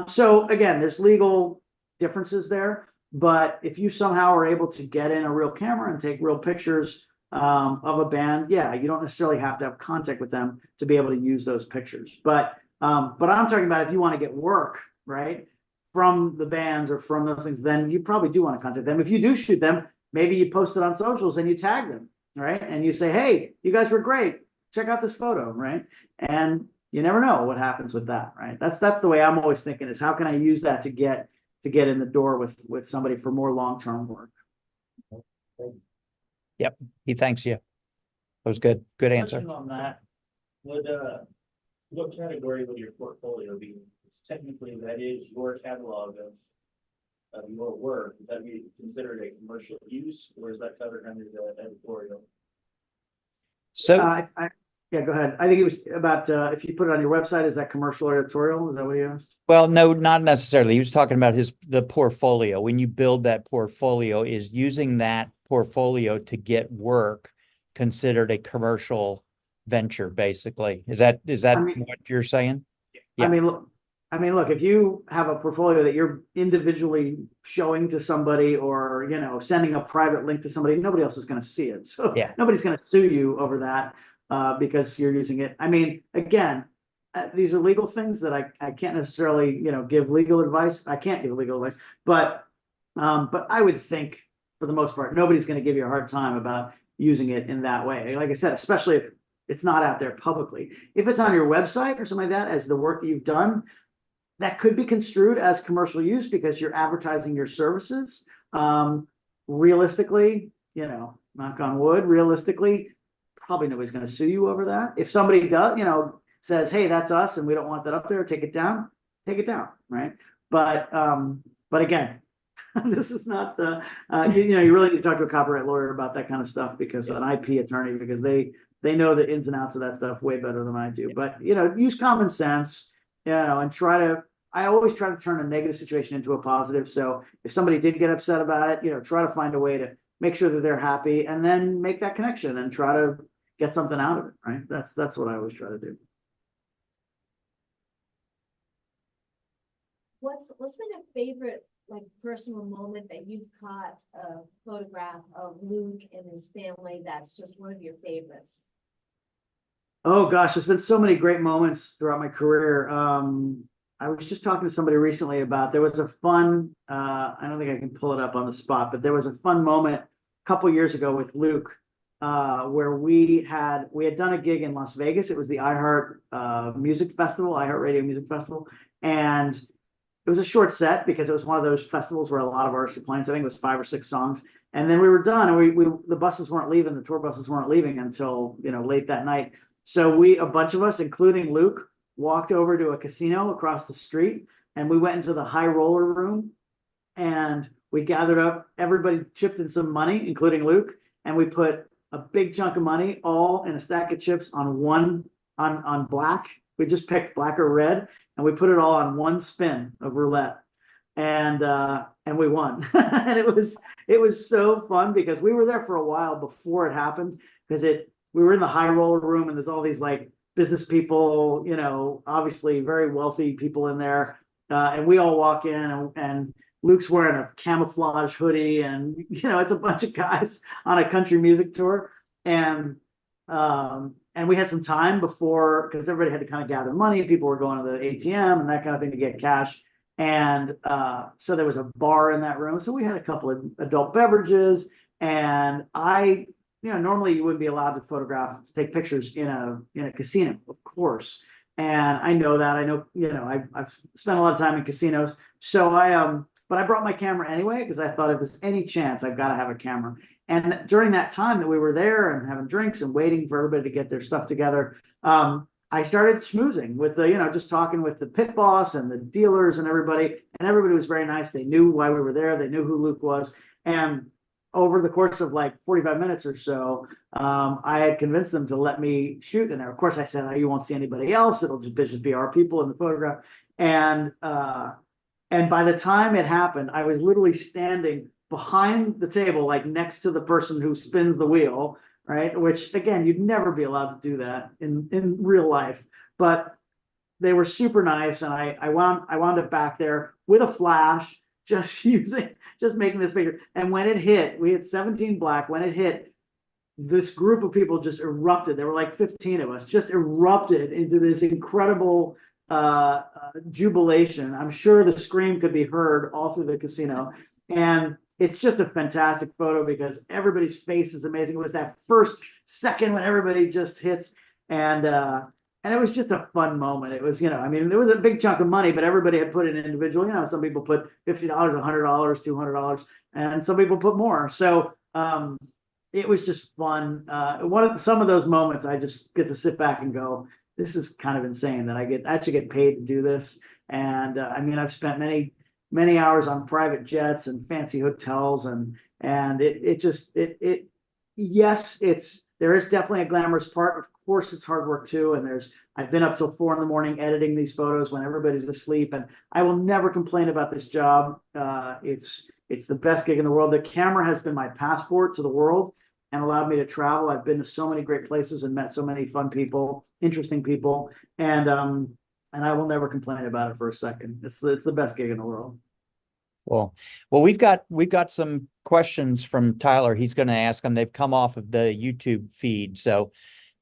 So again, there's legal differences there, but if you somehow are able to get in a real camera and take real pictures of a band, yeah, you don't necessarily have to have contact with them to be able to use those pictures. But I'm talking about if you want to get work, right, from the bands or from those things, then you probably do want to contact them. If you do shoot them, maybe you post it on socials and you tag them, right? And you say, hey, you guys were great. Check out this photo, right? And you never know what happens with that, right? That's the way I'm always thinking is how can I use that to get in the door with somebody for more long-term work. Yep, he thanks you. That was good. Good answer. Question on that, what category would your portfolio be? Because technically that is your catalog of your work. Would that be considered a commercial use, or is that covered under the editorial? So Yeah, go ahead. I think it was about if you put it on your website, is that commercial or editorial? Is that what he asked? well, no, not necessarily. He was talking about the portfolio. When you build that portfolio, is using that portfolio to get work considered a commercial venture, basically? Is that what you're saying? Yeah. I mean, look, if you have a portfolio that you're individually showing to somebody or, sending a private link to somebody, nobody else is going to see it. So Yeah. nobody's going to sue you over that because you're using it. I mean, again, these are legal things that I can't necessarily, give legal advice. I can't give legal advice, but I would think for the most part, nobody's going to give you a hard time about using it in that way. Like I said, especially if it's not out there publicly. If it's on your website or something like that, as the work that you've done, that could be construed as commercial use because you're advertising your services. Realistically, knock on wood, realistically, probably nobody's going to sue you over that. If somebody does, says, hey, that's us and we don't want that up there, take it down, right? But again, this is not you really need to talk to a copyright lawyer about that kind of stuff because an IP attorney, because they know the ins and outs of that stuff way better than I do. But use common sense, and I always try to turn a negative situation into a positive. So if somebody did get upset about it, try to find a way to make sure that they're happy and then make that connection and try to get something out of it, right? That's what I always try to do. What's been a favorite, like, personal moment that you've caught a photograph of Luke and his family that's just one of your favorites? Oh gosh, there's been so many great moments throughout my career. I was just talking to somebody recently about, there was a fun, I don't think I can pull it up on the spot, but there was a fun moment a couple years ago with Luke, where we had done a gig in Las Vegas. It was the iHeart Music Festival, iHeart Radio Music Festival. And it was a short set because it was one of those festivals where a lot of artists are playing. So I think it was 5 or 6 songs. And then we were done, and the buses weren't leaving, the tour buses weren't leaving until, late that night. So a bunch of us, including Luke, walked over to a casino across the street, and we went into the high roller room, and we gathered up, everybody chipped in some money, including Luke, and we put a big chunk of money all in a stack of chips on black. We just picked black or red, and we put it all on one spin of roulette, and we won. And it was so fun because we were there for a while before it happened, because we were in the high roller room, and there's all these like business people, obviously very wealthy people in there, and we all walk in, and Luke's wearing a camouflage hoodie, and it's a bunch of guys on a country music tour, and we had some time before, because everybody had to kind of gather money. People were going to the ATM and that kind of thing to get cash, and so there was a bar in that room. So we had a couple of adult beverages, and normally you wouldn't be allowed to take pictures in a casino, of course. And I know that. I know, I've spent a lot of time in casinos, so but I brought my camera anyway, because I thought if there's any chance, I've got to have a camera. And during that time that we were there and having drinks and waiting for everybody to get their stuff together, I started schmoozing with just talking with the pit boss and the dealers and everybody was very nice. They knew why we were there. They knew who Luke was. And over the course of like 45 minutes or so, I had convinced them to let me shoot in there. Of course, I said, you won't see anybody else. It'll just be our people in the photograph. And by the time it happened, I was literally standing behind the table, like next to the person who spins the wheel, right? Which again, you'd never be allowed to do that in real life. But they were super nice, and I wound up back there with a flash, just making this picture. And when it hit, we had 17 black. When it hit, this group of people just erupted. There were like 15 of us, just erupted into this incredible jubilation. I'm sure the scream could be heard all through the casino. And it's just a fantastic photo because everybody's face is amazing. It was that first second when everybody just hits, and it was just a fun moment. It was, there was a big chunk of money, but everybody had put in individual. Some people put $50, $100, $200, and some people put more. So it was just fun. Some of those moments, I just get to sit back and go, this is kind of insane that I actually get paid to do this. And I've spent many hours on private jets and fancy hotels, and yes, there is definitely a glamorous part. Of course, it's hard work too. And I've been up till 4 a.m. editing these photos when everybody's asleep, and I will never complain about this job. It's the best gig in the world. The camera has been my passport to the world and allowed me to travel. I've been to so many great places and met so many fun people, interesting people, and I will never complain about it for a second. It's the best gig in the world. Well, we've got some questions from Tyler. He's going to ask them. They've come off of the YouTube feed, so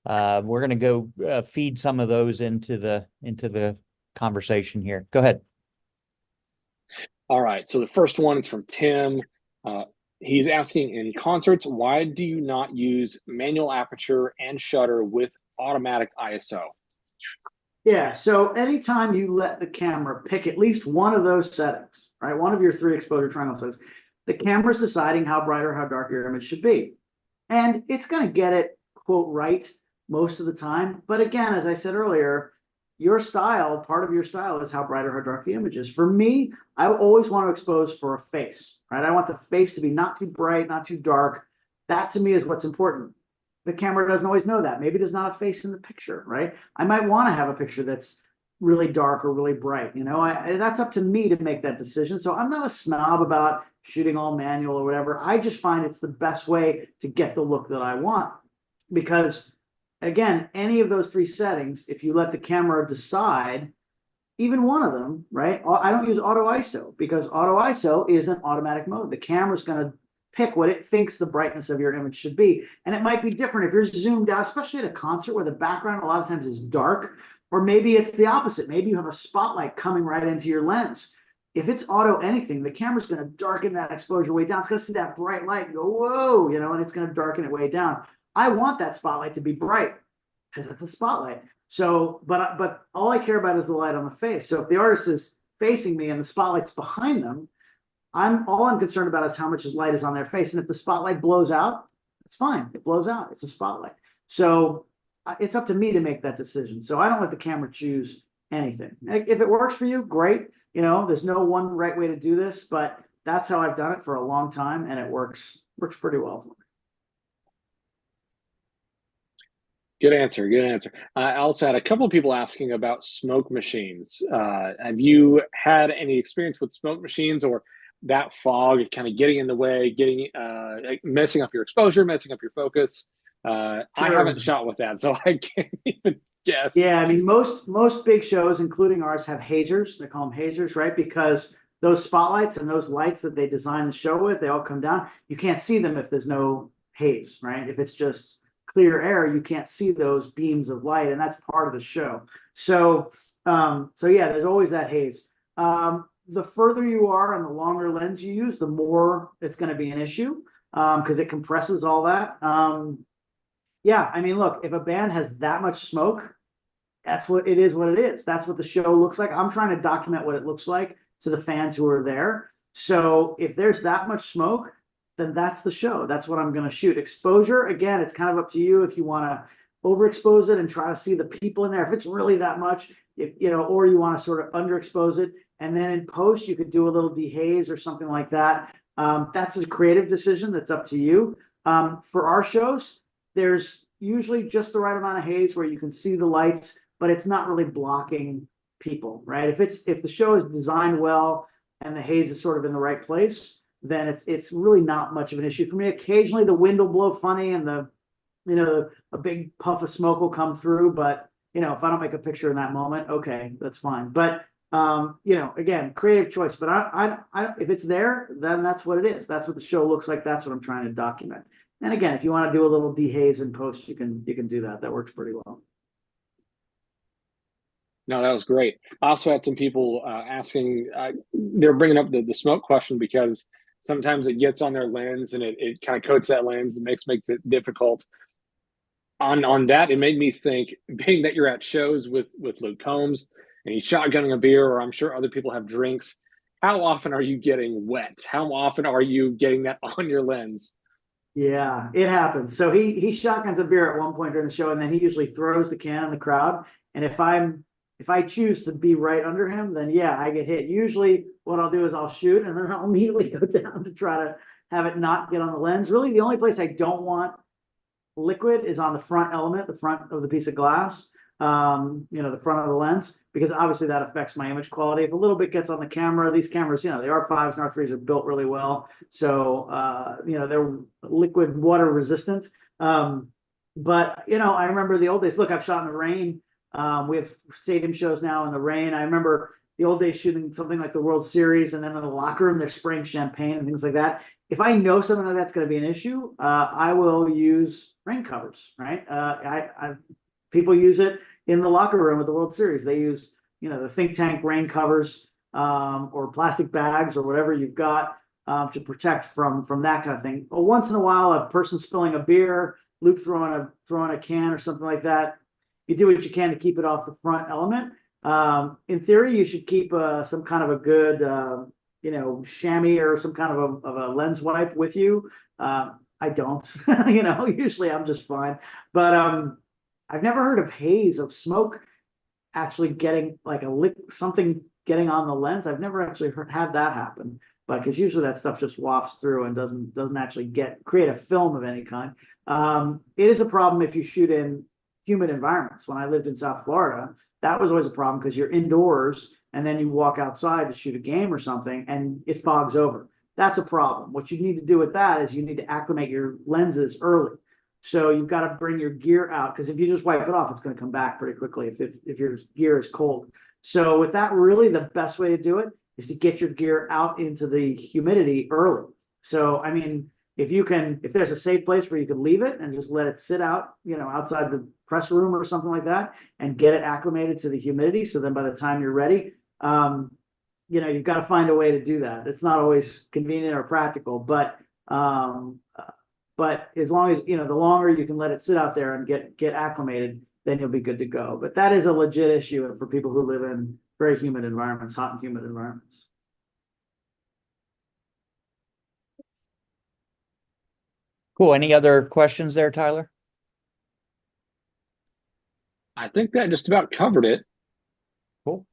we're going to go feed some of those into the conversation here. Go ahead. All right. So the first one is from Tim. He's asking, in concerts, why do you not use manual aperture and shutter with automatic ISO? Yeah, so anytime you let the camera pick at least one of those settings, right, one of your 3 exposure triangle settings, the camera's deciding how bright or how dark your image should be. And it's going to get it, quote, right most of the time. But again, as I said earlier, part of your style is how bright or how dark the image is. For me, I always want to expose for a face, right? I want the face to be not too bright, not too dark. That to me is what's important. The camera doesn't always know that. Maybe there's not a face in the picture, right? I might want to have a picture that's really dark or really bright. That's up to me to make that decision. So I'm not a snob about shooting all manual or whatever. I just find it's the best way to get the look that I want. Because again, any of those 3 settings, if you let the camera decide, even one of them, right? I don't use auto ISO because auto ISO is an automatic mode. The camera's going to pick what it thinks the brightness of your image should be. And it might be different if you're zoomed out, especially at a concert where the background a lot of times is dark, or maybe it's the opposite. Maybe you have a spotlight coming right into your lens. If it's auto anything, the camera's going to darken that exposure way down. It's going to see that bright light and go, whoa, and it's going to darken it way down. I want that spotlight to be bright because it's a spotlight. So, but all I care about is the light on the face. So if the artist is facing me and the spotlight's behind them, all I'm concerned about is how much light is on their face. And if the spotlight blows out, it's fine. It blows out. It's a spotlight. So it's up to me to make that decision. So I don't let the camera choose anything. If it works for you, great. You know, there's no one right way to do this, but that's how I've done it for a long time, and it works pretty well for me. Good answer. Good answer. I also had a couple of people asking about smoke machines. Have you had any experience with smoke machines or that fog kind of getting in the way, messing up your exposure, messing up your focus? I haven't shot with that, so I can't even guess. Yeah, I mean, most big shows, including ours, have hazers. They call them hazers, right? Because those spotlights and those lights that they design the show with, they all come down. You can't see them if there's no haze, right? If it's just clear air, you can't see those beams of light, and that's part of the show. So, yeah, there's always that haze. The further you are and the longer lens you use, the more it's going to be an issue because it compresses all that. Yeah, I mean, look, if a band has that much smoke, that's what it is, what it is. That's what the show looks like. I'm trying to document what it looks like to the fans who are there. So if there's that much smoke, then that's the show. That's what I'm going to shoot. Exposure, again, it's kind of up to you if you want to overexpose it and try to see the people in there. If it's really that much, or you want to sort of underexpose it. And then in post, you could do a little dehaze or something like that. That's a creative decision. That's up to you. For our shows, there's usually just the right amount of haze where you can see the lights, but it's not really blocking people, right? If the show is designed well and the haze is sort of in the right place, then it's really not much of an issue for me. Occasionally the wind will blow funny and a big puff of smoke will come through, but if I don't make a picture in that moment, okay, that's fine. But again, creative choice. But I if it's there, then that's what it is. That's what the show looks like. That's what I'm trying to document. And again, if you want to do a little dehaze in post, you can do that. That works pretty well. No, that was great. I also had some people asking, they're bringing up the smoke question because sometimes it gets on their lens and it kind of coats that lens and makes it difficult. On that, it made me think, being that you're at shows with Luke Combs and he's shotgunning a beer, or I'm sure other people have drinks, how often are you getting wet? How often are you getting that on your lens? Yeah, it happens. So he shotguns a beer at one point during the show, and then he usually throws the can in the crowd. And if I choose to be right under him, then yeah, I get hit. Usually what I'll do is I'll shoot and then I'll immediately go down to try to have it not get on the lens. Really, the only place I don't want liquid is on the front element, the front of the piece of glass, the front of the lens, because obviously that affects my image quality. If a little bit gets on the camera, these cameras, the R5s and R3s are built really well. So, they're liquid water resistant. But, I remember the old days. Look, I've shot in the rain. We have stadium shows now in the rain. I remember the old days shooting something like the World Series, and then in the locker room, they're spraying champagne and things like that. If I know something like that's going to be an issue, I will use rain covers, right? People use it in the locker room at the World Series. They use, the think tank rain covers or plastic bags or whatever you've got to protect from that kind of thing. But once in a while, a person spilling a beer, Luke throwing a can or something like that, you do what you can to keep it off the front element. In theory, you should keep some kind of a good, chamois or some kind of a lens wipe with you. I don't, usually I'm just fine. But I've never heard of haze, of smoke actually getting like something getting on the lens. I've never actually had that happen, but because usually that stuff just wafts through and doesn't actually create a film of any kind. It is a problem if you shoot in humid environments. When I lived in South Florida, that was always a problem because you're indoors and then you walk outside to shoot a game or something and it fogs over. That's a problem. What you need to do with that is you need to acclimate your lenses early. So you've got to bring your gear out, because if you just wipe it off, it's going to come back pretty quickly if your gear is cold. So with that, really the best way to do it is to get your gear out into the humidity early. So, I mean, if there's a safe place where you can leave it and just let it sit out, outside the press room or something like that, and get it acclimated to the humidity. So then by the time you're ready, you've got to find a way to do that. It's not always convenient or practical, but as long as, the longer you can let it sit out there and get acclimated, then you'll be good to go. But that is a legit issue for people who live in very humid environments, hot and humid environments. Cool. Any other questions there, Tyler? I think that just about covered it. Cool.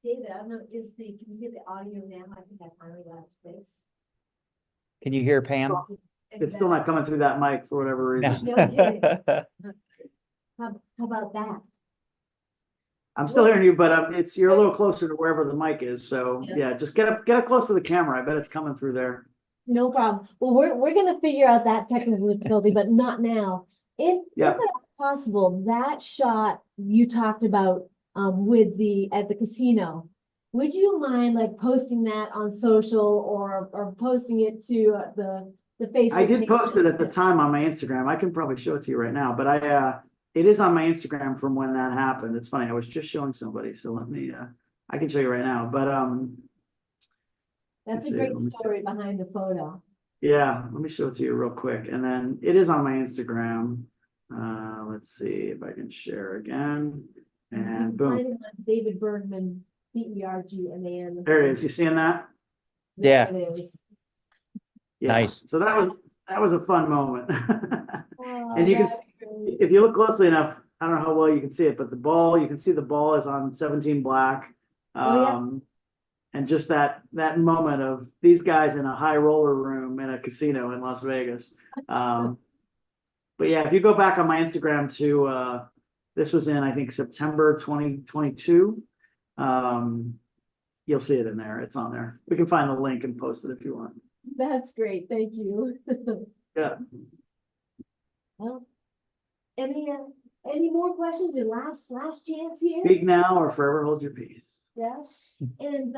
David, I don't know, can you get the audio now? I think I finally got it fixed. Can you hear Pam? It's still not coming through that mic for whatever reason. No kidding. How about that? I'm still hearing you, but you're a little closer to wherever the mic is. So Yes. yeah, just get up close to the camera. I bet it's coming through there. No problem. Well, we're gonna figure out that technical difficulty, but not now. If Yeah. at all possible, that shot you talked about with at the casino, would you mind like posting that on social or posting it to the Facebook? I did page? post it at the time on my Instagram. I can probably show it to you right now, but it is on my Instagram from when that happened. It's funny. I was just showing somebody, so let me, I can show you right now, but, That's a let's see, great let me- story behind the photo. yeah, let me show it to you real quick. And then it is on my Instagram. Let's see if I can share again. You And can boom, find it on David Bergman, Bergman. there it is. You seeing that? Yeah. There it is. Yeah. Nice. So that was a fun moment. Oh, And you can that's great. if you look closely enough, I don't know how well you can see it, but you can see the ball is on 17 black. Oh, yeah. And just that moment of these guys in a high roller room in a casino in Las Vegas. But yeah, if you go back on my Instagram to, this was in, I think, September 2022. You'll see it in there. It's on there. We can find the link and post it if you want. That's great. Thank you. Yeah. Well, any more questions? Your last chance here? Speak now or forever hold your peace. Yes, and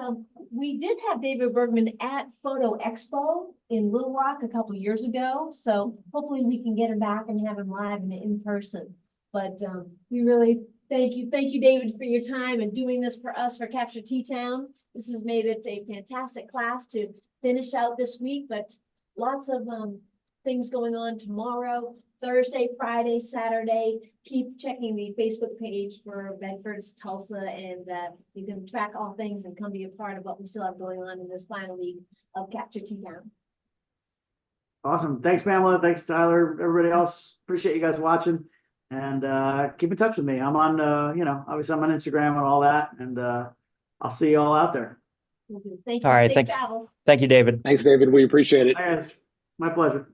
we did have David Bergman at Photo Expo in Little Rock a couple of years ago, so hopefully we can get him back and have him live and in person. But we really thank you, David, for your time and doing this for us for Capture T-Town. This has made it a fantastic class to finish out this week, but lots of things going on tomorrow, Thursday, Friday, Saturday. Keep checking the Facebook page for Bedford's Tulsa, and you can track all things and come be a part of what we still have going on in this final week of Capture T-Town. Awesome. Thanks, Pamela. Thanks, Tyler. Everybody else. Appreciate you guys watching. And keep in touch with me. I'm on, obviously I'm on Instagram and all that. And I'll see you all out there. Thank you. All right, Safe travels. Thank you, David. Thanks, David. We appreciate it. Bye, guys. My pleasure.